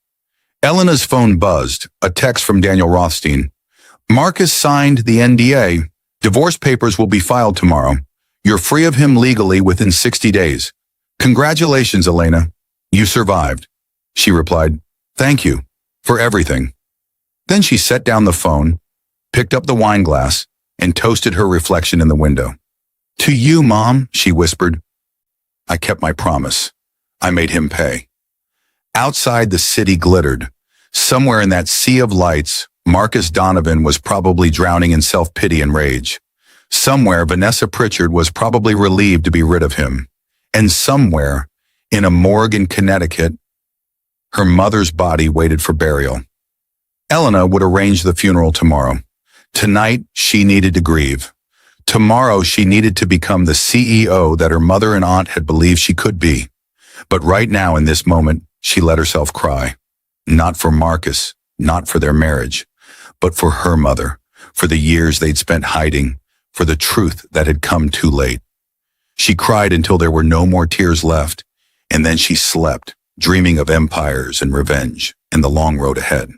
Elena's phone buzzed, a text from Daniel Rothstein. Marcus signed the NDA. Divorce papers will be filed tomorrow. You're free of him legally within 60 days. Congratulations, Elena. You survived. She replied, thank you for everything. Then she set down the phone, picked up the wine glass, and toasted her reflection in the window. To you, Mom, she whispered. I kept my promise. I made him pay. Outside, the city glittered. Somewhere in that sea of lights, Marcus Donovan was probably drowning in self-pity and rage. Somewhere, Vanessa Pritchard was probably relieved to be rid of him. And somewhere, in a morgue in Connecticut, her mother's body waited for burial. Elena would arrange the funeral tomorrow. Tonight, she needed to grieve. Tomorrow, she needed to become the CEO that her mother and aunt had believed she could be. But right now, in this moment, she let herself cry. Not for Marcus, not for their marriage, but for her mother, for the years they'd spent hiding, for the truth that had come too late. She cried until there were no more tears left, and then she slept, dreaming of empires and revenge and the long road ahead.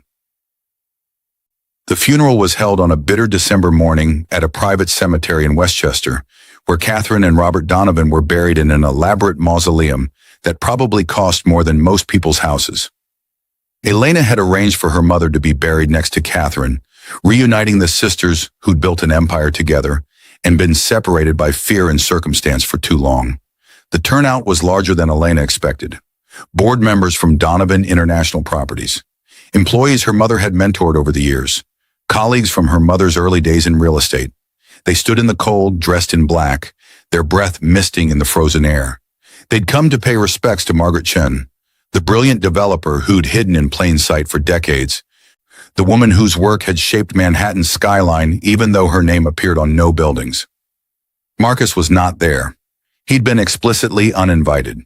The funeral was held on a bitter December morning at a private cemetery in Westchester, where Catherine and Robert Donovan were buried in an elaborate mausoleum that probably cost more than most people's houses. Elena had arranged for her mother to be buried next to Catherine, reuniting the sisters who'd built an empire together and been separated by fear and circumstance for too long. The turnout was larger than Elena expected. Board members from Donovan International Properties, employees her mother had mentored over the years, colleagues from her mother's early days in real estate. They stood in the cold, dressed in black, their breath misting in the frozen air. They'd come to pay respects to Margaret Chen, the brilliant developer who'd hidden in plain sight for decades, the woman whose work had shaped Manhattan's skyline even though her name appeared on no buildings. Marcus was not there. He'd been explicitly uninvited.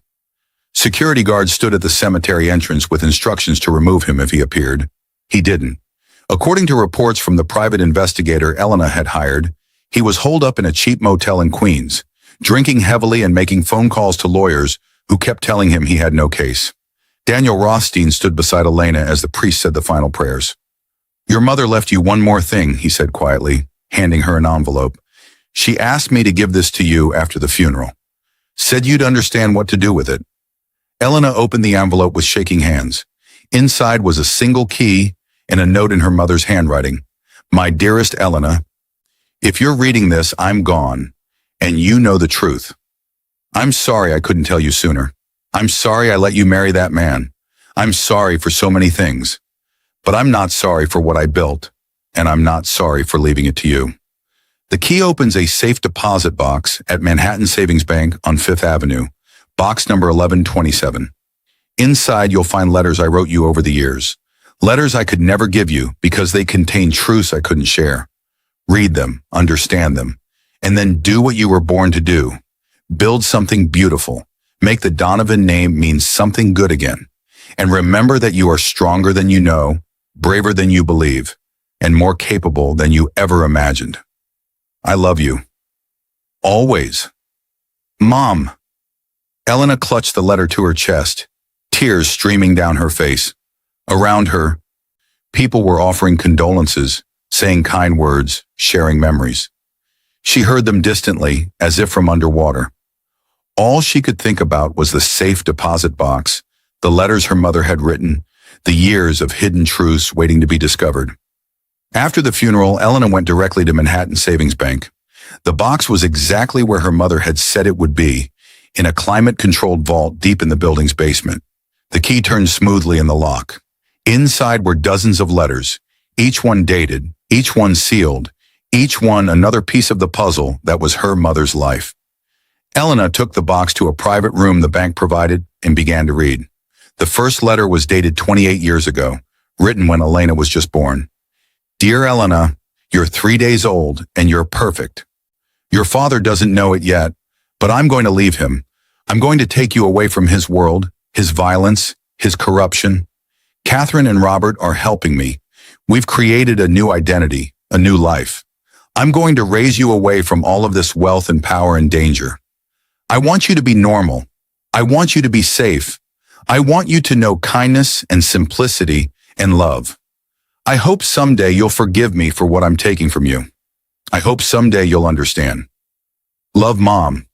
Security guards stood at the cemetery entrance with instructions to remove him if he appeared. He didn't. According to reports from the private investigator Elena had hired, he was holed up in a cheap motel in Queens, drinking heavily and making phone calls to lawyers who kept telling him he had no case. Daniel Rothstein stood beside Elena as the priest said the final prayers. Your mother left you one more thing, he said quietly, handing her an envelope. She asked me to give this to you after the funeral. Said you'd understand what to do with it. Elena opened the envelope with shaking hands. Inside was a single key and a note in her mother's handwriting. My dearest Elena, if you're reading this, I'm gone, and you know the truth. I'm sorry I couldn't tell you sooner. I'm sorry I let you marry that man. I'm sorry for so many things. But I'm not sorry for what I built, and I'm not sorry for leaving it to you. The key opens a safe deposit box at Manhattan Savings Bank on Fifth Avenue, box number 1127. Inside, you'll find letters I wrote you over the years. Letters I could never give you because they contain truths I couldn't share. Read them, understand them, and then do what you were born to do. Build something beautiful. Make the Donovan name mean something good again. And remember that you are stronger than you know, braver than you believe, and more capable than you ever imagined. I love you. Always. Mom. Elena clutched the letter to her chest, tears streaming down her face. Around her, people were offering condolences, saying kind words, sharing memories. She heard them distantly, as if from underwater. All she could think about was the safe deposit box, the letters her mother had written, the years of hidden truths waiting to be discovered. After the funeral, Elena went directly to Manhattan Savings Bank. The box was exactly where her mother had said it would be, in a climate-controlled vault deep in the building's basement. The key turned smoothly in the lock. Inside were dozens of letters, each one dated, each one sealed, each one another piece of the puzzle that was her mother's life. Elena took the box to a private room the bank provided and began to read. The first letter was dated 28 years ago, written when Elena was just born. Dear Elena, you're 3 days old and you're perfect. Your father doesn't know it yet, but I'm going to leave him. I'm going to take you away from his world, his violence, his corruption. Catherine and Robert are helping me. We've created a new identity, a new life. I'm going to raise you away from all of this wealth and power and danger. I want you to be normal. I want you to be safe. I want you to know kindness and simplicity and love. I hope someday you'll forgive me for what I'm taking from you. I hope someday you'll understand. Love, Mom.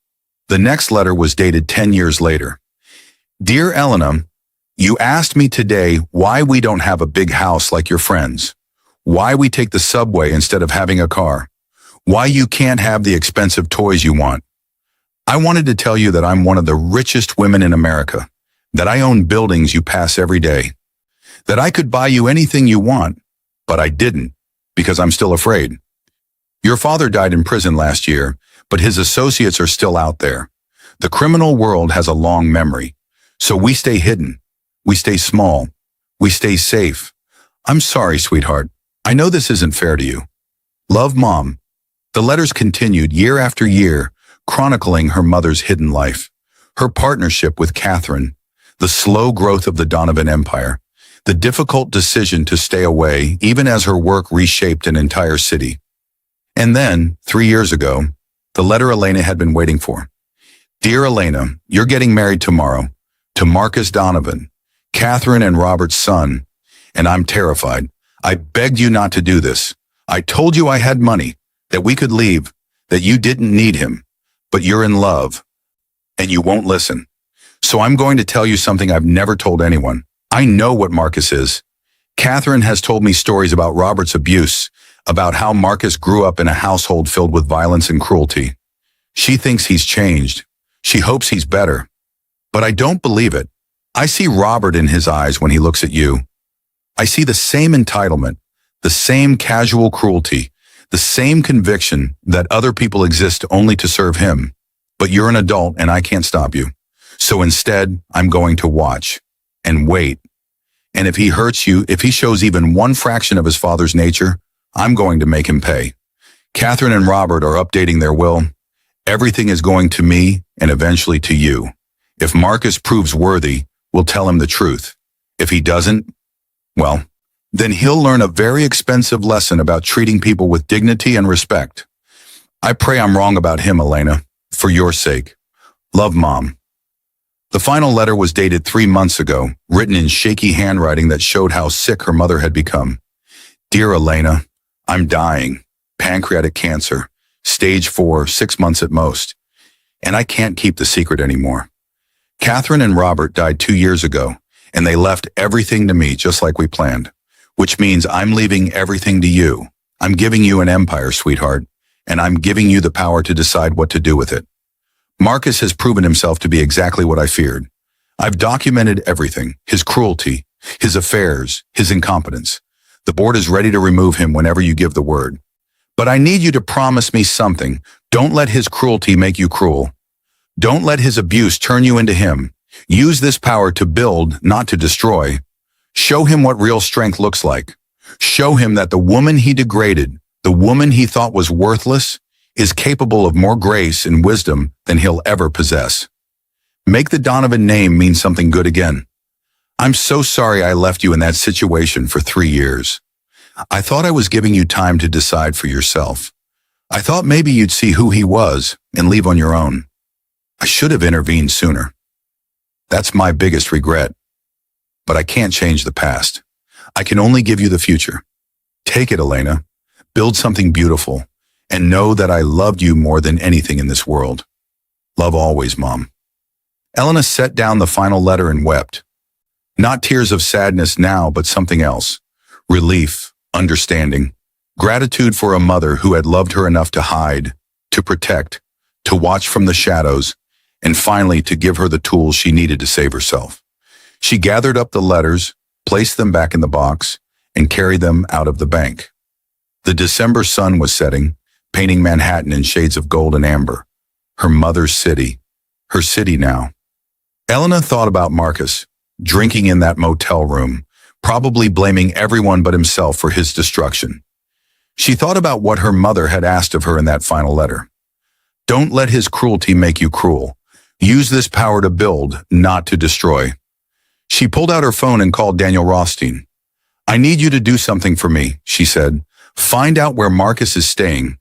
The next letter was dated 10 years later. Dear Elena, you asked me today why we don't have a big house like your friends, why we take the subway instead of having a car, why you can't have the expensive toys you want. I wanted to tell you that I'm one of the richest women in America, that I own buildings you pass every day, that I could buy you anything you want, but I didn't, because I'm still afraid. Your father died in prison last year, but his associates are still out there. The criminal world has a long memory, so we stay hidden. We stay small. We stay safe. I'm sorry, sweetheart. I know this isn't fair to you. Love, Mom. The letters continued year after year, chronicling her mother's hidden life, her partnership with Catherine, the slow growth of the Donovan empire, the difficult decision to stay away even as her work reshaped an entire city. And then, 3 years ago, the letter Elena had been waiting for. Dear Elena, you're getting married tomorrow to Marcus Donovan, Catherine and Robert's son, and I'm terrified. I begged you not to do this. I told you I had money, that we could leave, that you didn't need him, but you're in love, and you won't listen. So I'm going to tell you something I've never told anyone. I know what Marcus is. Catherine has told me stories about Robert's abuse, about how Marcus grew up in a household filled with violence and cruelty. She thinks he's changed. She hopes he's better. But I don't believe it. I see Robert in his eyes when he looks at you. I see the same entitlement, the same casual cruelty, the same conviction that other people exist only to serve him. But you're an adult and I can't stop you. So instead, I'm going to watch and wait. And if he hurts you, if he shows even one fraction of his father's nature, I'm going to make him pay. Catherine and Robert are updating their will. Everything is going to me and eventually to you. If Marcus proves worthy, we'll tell him the truth. If he doesn't, well, then he'll learn a very expensive lesson about treating people with dignity and respect. I pray I'm wrong about him, Elena, for your sake. Love, Mom. The final letter was dated 3 months ago, written in shaky handwriting that showed how sick her mother had become. Dear Elena, I'm dying. Pancreatic cancer. Stage 4, 6 months at most. And I can't keep the secret anymore. Catherine and Robert died 2 years ago, and they left everything to me just like we planned, which means I'm leaving everything to you. I'm giving you an empire, sweetheart, and I'm giving you the power to decide what to do with it. Marcus has proven himself to be exactly what I feared. I've documented everything, his cruelty, his affairs, his incompetence. The board is ready to remove him whenever you give the word. But I need you to promise me something. Don't let his cruelty make you cruel. Don't let his abuse turn you into him. Use this power to build, not to destroy. Show him what real strength looks like. Show him that the woman he degraded, the woman he thought was worthless, is capable of more grace and wisdom than he'll ever possess. Make the Donovan name mean something good again. I'm so sorry I left you in that situation for 3 years. I thought I was giving you time to decide for yourself. I thought maybe you'd see who he was and leave on your own. I should have intervened sooner. That's my biggest regret. But I can't change the past. I can only give you the future. Take it, Elena. Build something beautiful. And know that I loved you more than anything in this world. Love always, Mom. Elena set down the final letter and wept. Not tears of sadness now, but something else. Relief, understanding, gratitude for a mother who had loved her enough to hide, to protect, to watch from the shadows, and finally to give her the tools she needed to save herself. She gathered up the letters, placed them back in the box, and carried them out of the bank. The December sun was setting, painting Manhattan in shades of gold and amber. Her mother's city. Her city now. Elena thought about Marcus, drinking in that motel room, probably blaming everyone but himself for his destruction. She thought about what her mother had asked of her in that final letter. Don't let his cruelty make you cruel. Use this power to build, not to destroy. She pulled out her phone and called Daniel Rothstein. I need you to do something for me, she said. Find out where Marcus is staying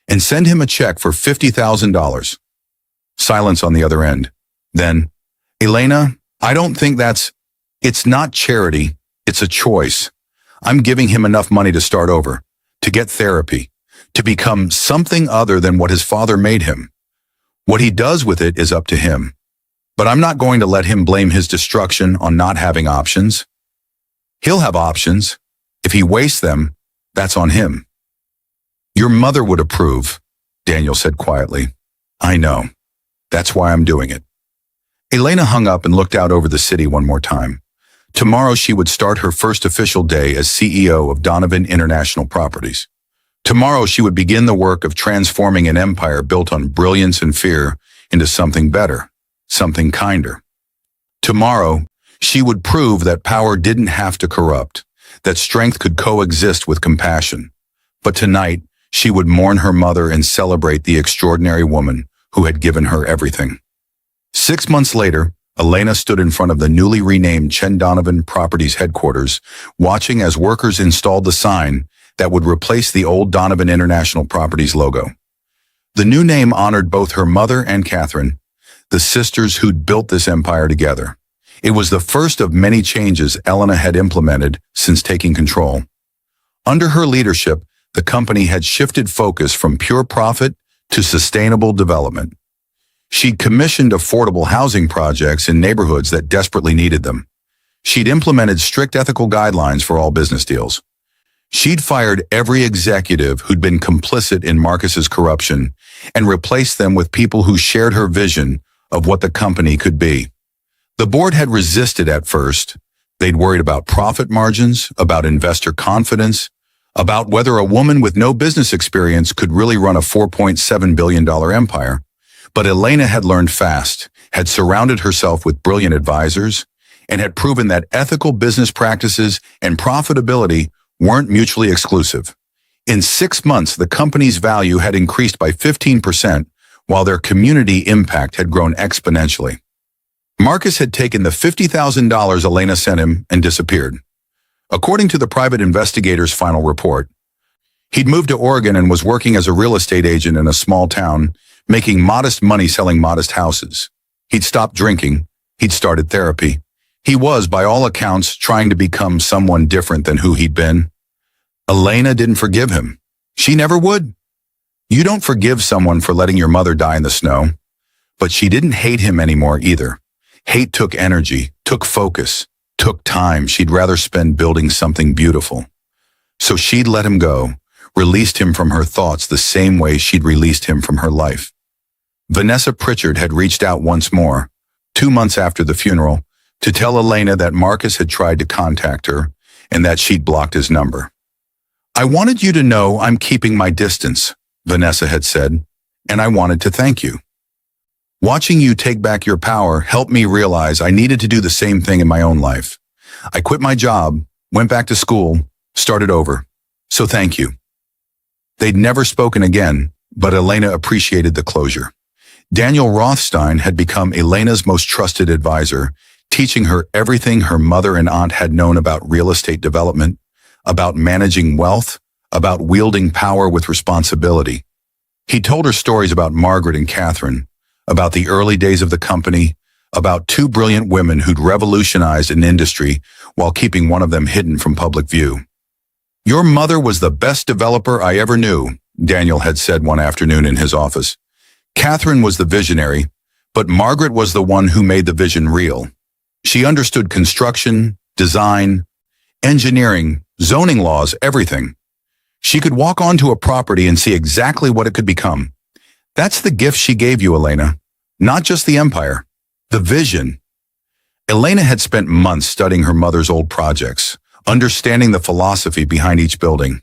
and send him a check for $50,000. Silence on the other end. Then, Elena, I don't think it's not charity, it's a choice. I'm giving him enough money to start over, to get therapy, to become something other than what his father made him. What he does with it is up to him. But I'm not going to let him blame his destruction on not having options. He'll have options. If he wastes them, that's on him. Your mother would approve, Daniel said quietly. I know. That's why I'm doing it. Elena hung up and looked out over the city one more time. Tomorrow she would start her first official day as CEO of Donovan International Properties. Tomorrow she would begin the work of transforming an empire built on brilliance and fear into something better, something kinder. Tomorrow she would prove that power didn't have to corrupt, that strength could coexist with compassion. But tonight she would mourn her mother and celebrate the extraordinary woman who had given her everything. 6 months later, Elena stood in front of the newly renamed Donovan Properties headquarters, watching as workers installed the sign that would replace the old Donovan International Properties logo. The new name honored both her mother and Catherine, the sisters who'd built this empire together. It was the first of many changes Elena had implemented since taking control. Under her leadership, the company had shifted focus from pure profit to sustainable development. She'd commissioned affordable housing projects in neighborhoods that desperately needed them. She'd implemented strict ethical guidelines for all business deals. She'd fired every executive who'd been complicit in Marcus's corruption and replaced them with people who shared her vision of what the company could be. The board had resisted at first. They'd worried about profit margins, about investor confidence, about whether a woman with no business experience could really run a $4.7 billion empire. But Elena had learned fast, had surrounded herself with brilliant advisors, and had proven that ethical business practices and profitability weren't mutually exclusive. In 6 months, the company's value had increased by 15%, while their community impact had grown exponentially. Marcus had taken the $50,000 Elena sent him and disappeared. According to the private investigator's final report, he'd moved to Oregon and was working as a real estate agent in a small town, making modest money selling modest houses. He'd stopped drinking. He'd started therapy. He was, by all accounts, trying to become someone different than who he'd been. Elena didn't forgive him. She never would. You don't forgive someone for letting your mother die in the snow. But she didn't hate him anymore either. Hate took energy, took focus, took time she'd rather spend building something beautiful. So she'd let him go, released him from her thoughts the same way she'd released him from her life. Vanessa Pritchard had reached out once more, 2 months after the funeral, to tell Elena that Marcus had tried to contact her and that she'd blocked his number. I wanted you to know I'm keeping my distance, Vanessa had said, and I wanted to thank you. Watching you take back your power helped me realize I needed to do the same thing in my own life. I quit my job, went back to school, started over. So thank you. They'd never spoken again, but Elena appreciated the closure. Daniel Rothstein had become Elena's most trusted advisor, teaching her everything her mother and aunt had known about real estate development, about managing wealth, about wielding power with responsibility. He told her stories about Margaret and Catherine, about the early days of the company, about 2 brilliant women who'd revolutionized an industry while keeping one of them hidden from public view. Your mother was the best developer I ever knew, Daniel had said one afternoon in his office. Catherine was the visionary, but Margaret was the one who made the vision real. She understood construction, design, engineering, zoning laws, everything. She could walk onto a property and see exactly what it could become. That's the gift she gave you, Elena. Not just the empire, the vision. Elena had spent months studying her mother's old projects, understanding the philosophy behind each building,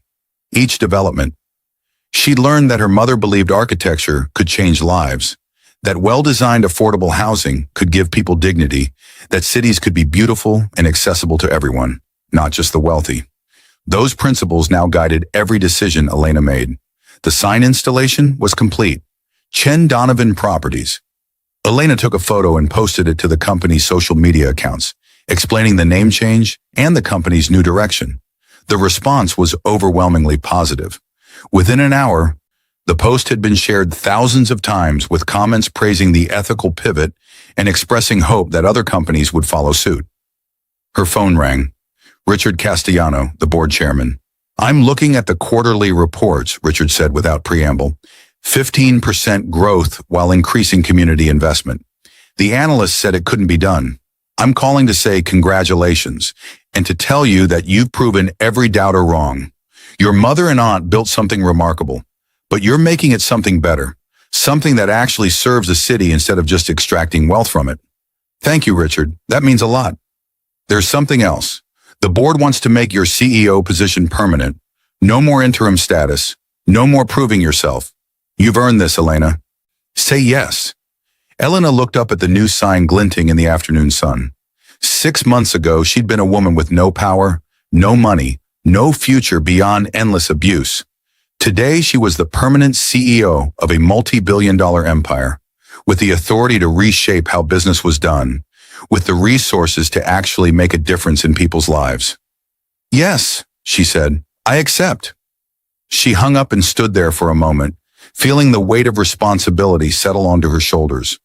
each development. She'd learned that her mother believed architecture could change lives, that well-designed affordable housing could give people dignity, that cities could be beautiful and accessible to everyone, not just the wealthy. Those principles now guided every decision Elena made. The sign installation was complete. Donovan Properties. Elena took a photo and posted it to the company's social media accounts, explaining the name change and the company's new direction. The response was overwhelmingly positive. Within an hour, The post had been shared thousands of times with comments praising the ethical pivot and expressing hope that other companies would follow suit. Her phone rang. Richard Castellano, the board chairman. "I'm looking at the quarterly reports," Richard said without preamble. 15% growth while increasing community investment. The analyst said it couldn't be done. "I'm calling to say congratulations and to tell you that you've proven every doubter wrong. Your mother and aunt built something remarkable, but you're making it something better, something that actually serves the city instead of just extracting wealth from it." "Thank you, Richard. That means a lot." "There's something else. The board wants to make your CEO position permanent. No more interim status. No more proving yourself. You've earned this, Elena. Say yes." Elena looked up at the new sign glinting in the afternoon sun. 6 months ago, she'd been a woman with no power, no money, no future beyond endless abuse. Today, she was the permanent CEO of a multi-billion-dollar empire, with the authority to reshape how business was done, with the resources to actually make a difference in people's lives. "Yes," she said, "I accept." She hung up and stood there for a moment, feeling the weight of responsibility settle onto her shoulders.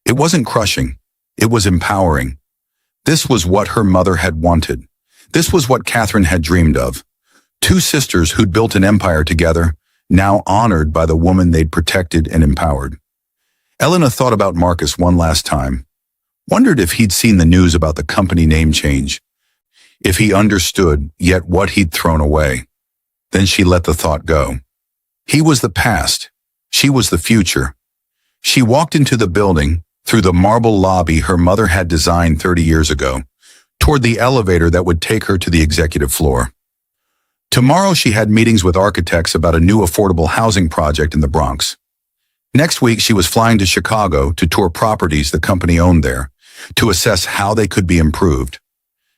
It wasn't crushing. It was empowering. This was what her mother had wanted. This was what Catherine had dreamed of. Two sisters who'd built an empire together, now honored by the woman they'd protected and empowered. Elena thought about Marcus one last time. Wondered if he'd seen the news about the company name change. If he understood yet what he'd thrown away. Then she let the thought go. He was the past. She was the future. She walked into the building, through the marble lobby her mother had designed 30 years ago, toward the elevator that would take her to the executive floor. Tomorrow she had meetings with architects about a new affordable housing project in the Bronx. Next week she was flying to Chicago to tour properties the company owned there, to assess how they could be improved.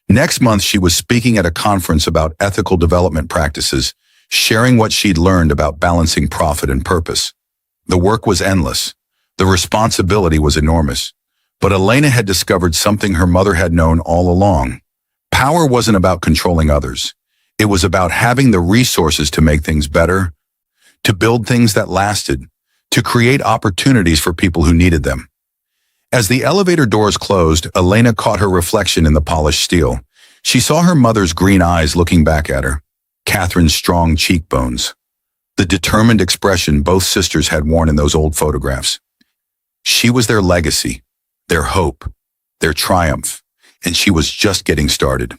Next month she was speaking at a conference about ethical development practices, sharing what she'd learned about balancing profit and purpose. The work was endless. The responsibility was enormous. But Elena had discovered something her mother had known all along. Power wasn't about controlling others. It was about having the resources to make things better, to build things that lasted, to create opportunities for people who needed them. As the elevator doors closed, Elena caught her reflection in the polished steel. She saw her mother's green eyes looking back at her, Catherine's strong cheekbones, the determined expression both sisters had worn in those old photographs. She was their legacy, their hope, their triumph, and she was just getting started.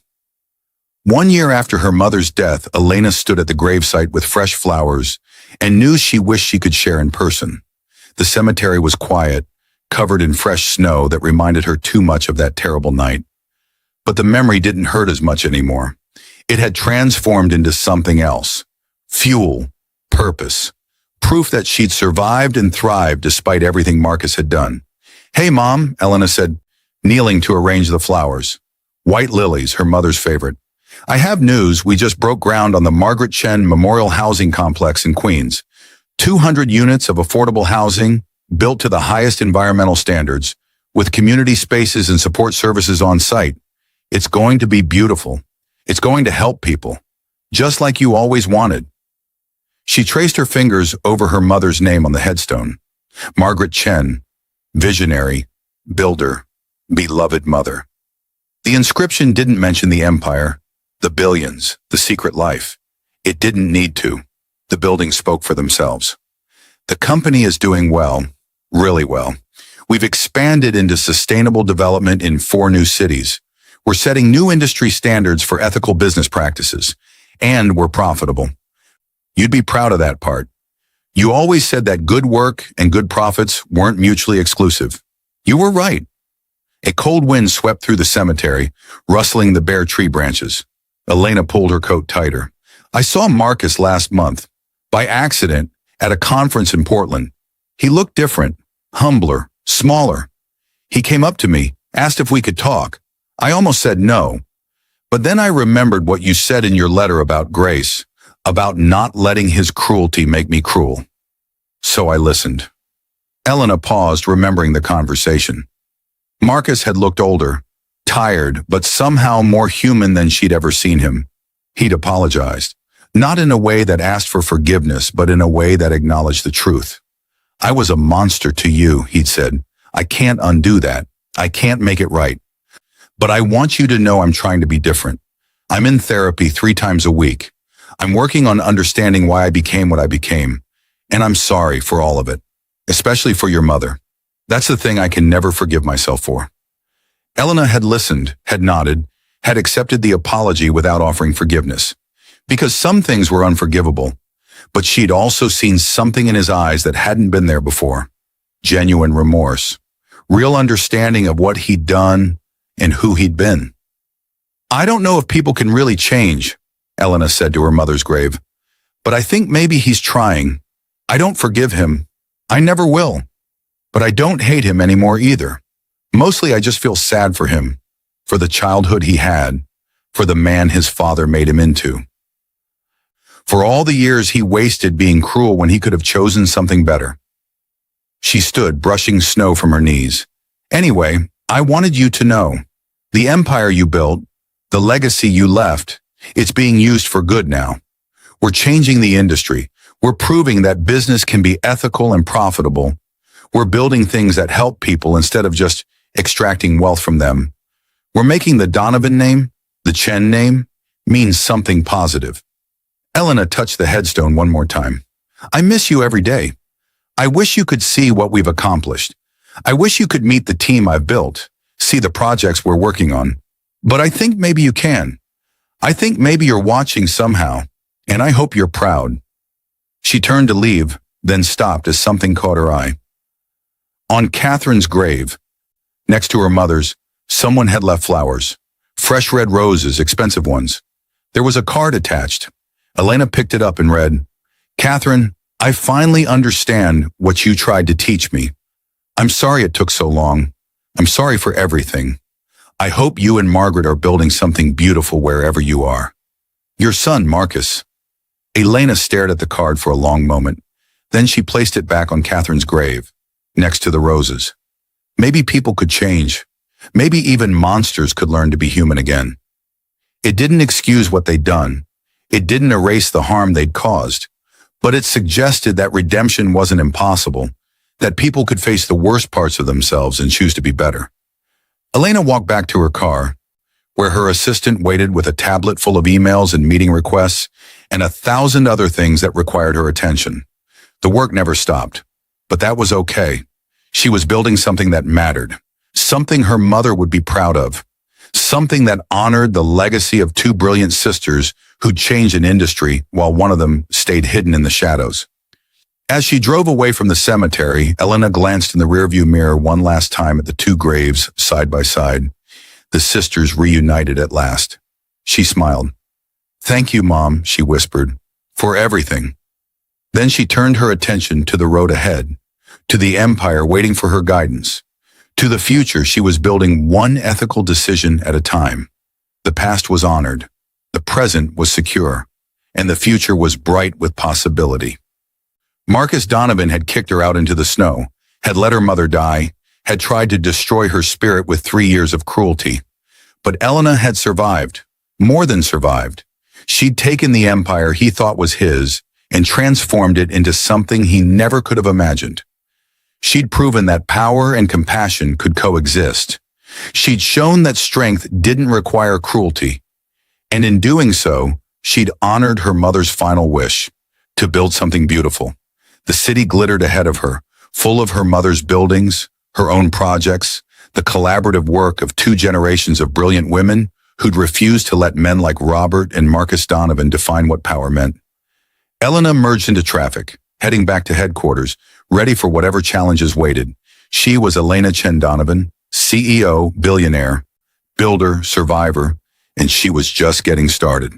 1 year after her mother's death, Elena stood at the gravesite with fresh flowers and knew she wished she could share in person. The cemetery was quiet, covered in fresh snow that reminded her too much of that terrible night. But the memory didn't hurt as much anymore. It had transformed into something else. Fuel, purpose, proof that she'd survived and thrived despite everything Marcus had done. "Hey, Mom," Elena said, kneeling to arrange the flowers. White lilies, her mother's favorite. "I have news. We just broke ground on the Margaret Chen Memorial Housing Complex in Queens. 200 units of affordable housing, built to the highest environmental standards, with community spaces and support services on site. It's going to be beautiful. It's going to help people, just like you always wanted." She traced her fingers over her mother's name on the headstone. Margaret Chen, visionary, builder, beloved mother. The inscription didn't mention the empire, the billions, the secret life. It didn't need to. The buildings spoke for themselves. "The company is doing well, really well. We've expanded into sustainable development in 4 new cities. We're setting new industry standards for ethical business practices, and we're profitable. You'd be proud of that part. You always said that good work and good profits weren't mutually exclusive. You were right." A cold wind swept through the cemetery, rustling the bare tree branches. Elena pulled her coat tighter. "I saw Marcus last month, by accident, at a conference in Portland. He looked different, humbler, smaller. He came up to me, asked if we could talk. I almost said no. But then I remembered what you said in your letter about grace, about not letting his cruelty make me cruel. So I listened." Elena paused, remembering the conversation. Marcus had looked older, tired, but somehow more human than she'd ever seen him. He'd apologized. Not in a way that asked for forgiveness, but in a way that acknowledged the truth. I was a monster to you, he'd said. I can't undo that. I can't make it right. But I want you to know I'm trying to be different. I'm in therapy 3 times a week. I'm working on understanding why I became what I became. And I'm sorry for all of it, especially for your mother. That's the thing I can never forgive myself for. Elena had listened, had nodded, had accepted the apology without offering forgiveness. Because some things were unforgivable, but she'd also seen something in his eyes that hadn't been there before. Genuine remorse. Real understanding of what he'd done and who he'd been. I don't know if people can really change, Elena said to her mother's grave, but I think maybe he's trying. I don't forgive him. I never will. But I don't hate him anymore either. Mostly I just feel sad for him, for the childhood he had, for the man his father made him into. For all the years he wasted being cruel when he could have chosen something better. She stood, brushing snow from her knees. Anyway, I wanted you to know. The empire you built, the legacy you left, it's being used for good now. We're changing the industry. We're proving that business can be ethical and profitable. We're building things that help people instead of just extracting wealth from them. We're making the Donovan name, the Chen name, mean something positive. Elena touched the headstone one more time. I miss you every day. I wish you could see what we've accomplished. I wish you could meet the team I've built, see the projects we're working on. But I think maybe you can. I think maybe you're watching somehow, and I hope you're proud. She turned to leave, then stopped as something caught her eye. On Catherine's grave, next to her mother's, someone had left flowers. Fresh red roses, expensive ones. There was a card attached. Elena picked it up and read, Catherine, I finally understand what you tried to teach me. I'm sorry it took so long. I'm sorry for everything. I hope you and Margaret are building something beautiful wherever you are. Your son, Marcus. Elena stared at the card for a long moment. Then she placed it back on Catherine's grave, next to the roses. Maybe people could change. Maybe even monsters could learn to be human again. It didn't excuse what they'd done. It didn't erase the harm they'd caused. But it suggested that redemption wasn't impossible, that people could face the worst parts of themselves and choose to be better. Elena walked back to her car, where her assistant waited with a tablet full of emails and meeting requests and 1,000 other things that required her attention. The work never stopped, but that was okay. She was building something that mattered, something her mother would be proud of, something that honored the legacy of 2 brilliant sisters who'd changed an industry while one of them stayed hidden in the shadows. As she drove away from the cemetery, Elena glanced in the rearview mirror one last time at the 2 graves side by side. The sisters reunited at last. She smiled. Thank you, Mom, she whispered, for everything. Then she turned her attention to the road ahead, to the empire waiting for her guidance, to the future she was building one ethical decision at a time. The past was honored, the present was secure, and the future was bright with possibility. Marcus Donovan had kicked her out into the snow, had let her mother die, had tried to destroy her spirit with 3 years of cruelty. But Elena had survived, more than survived. She'd taken the empire he thought was his and transformed it into something he never could have imagined. She'd proven that power and compassion could coexist. She'd shown that strength didn't require cruelty. And in doing so, she'd honored her mother's final wish, to build something beautiful. The city glittered ahead of her, full of her mother's buildings, her own projects, the collaborative work of 2 generations of brilliant women who'd refused to let men like Robert and Marcus Donovan define what power meant. Elena merged into traffic, heading back to headquarters, ready for whatever challenges waited. She was Elena Chen Donovan, CEO, billionaire, builder, survivor, and she was just getting started.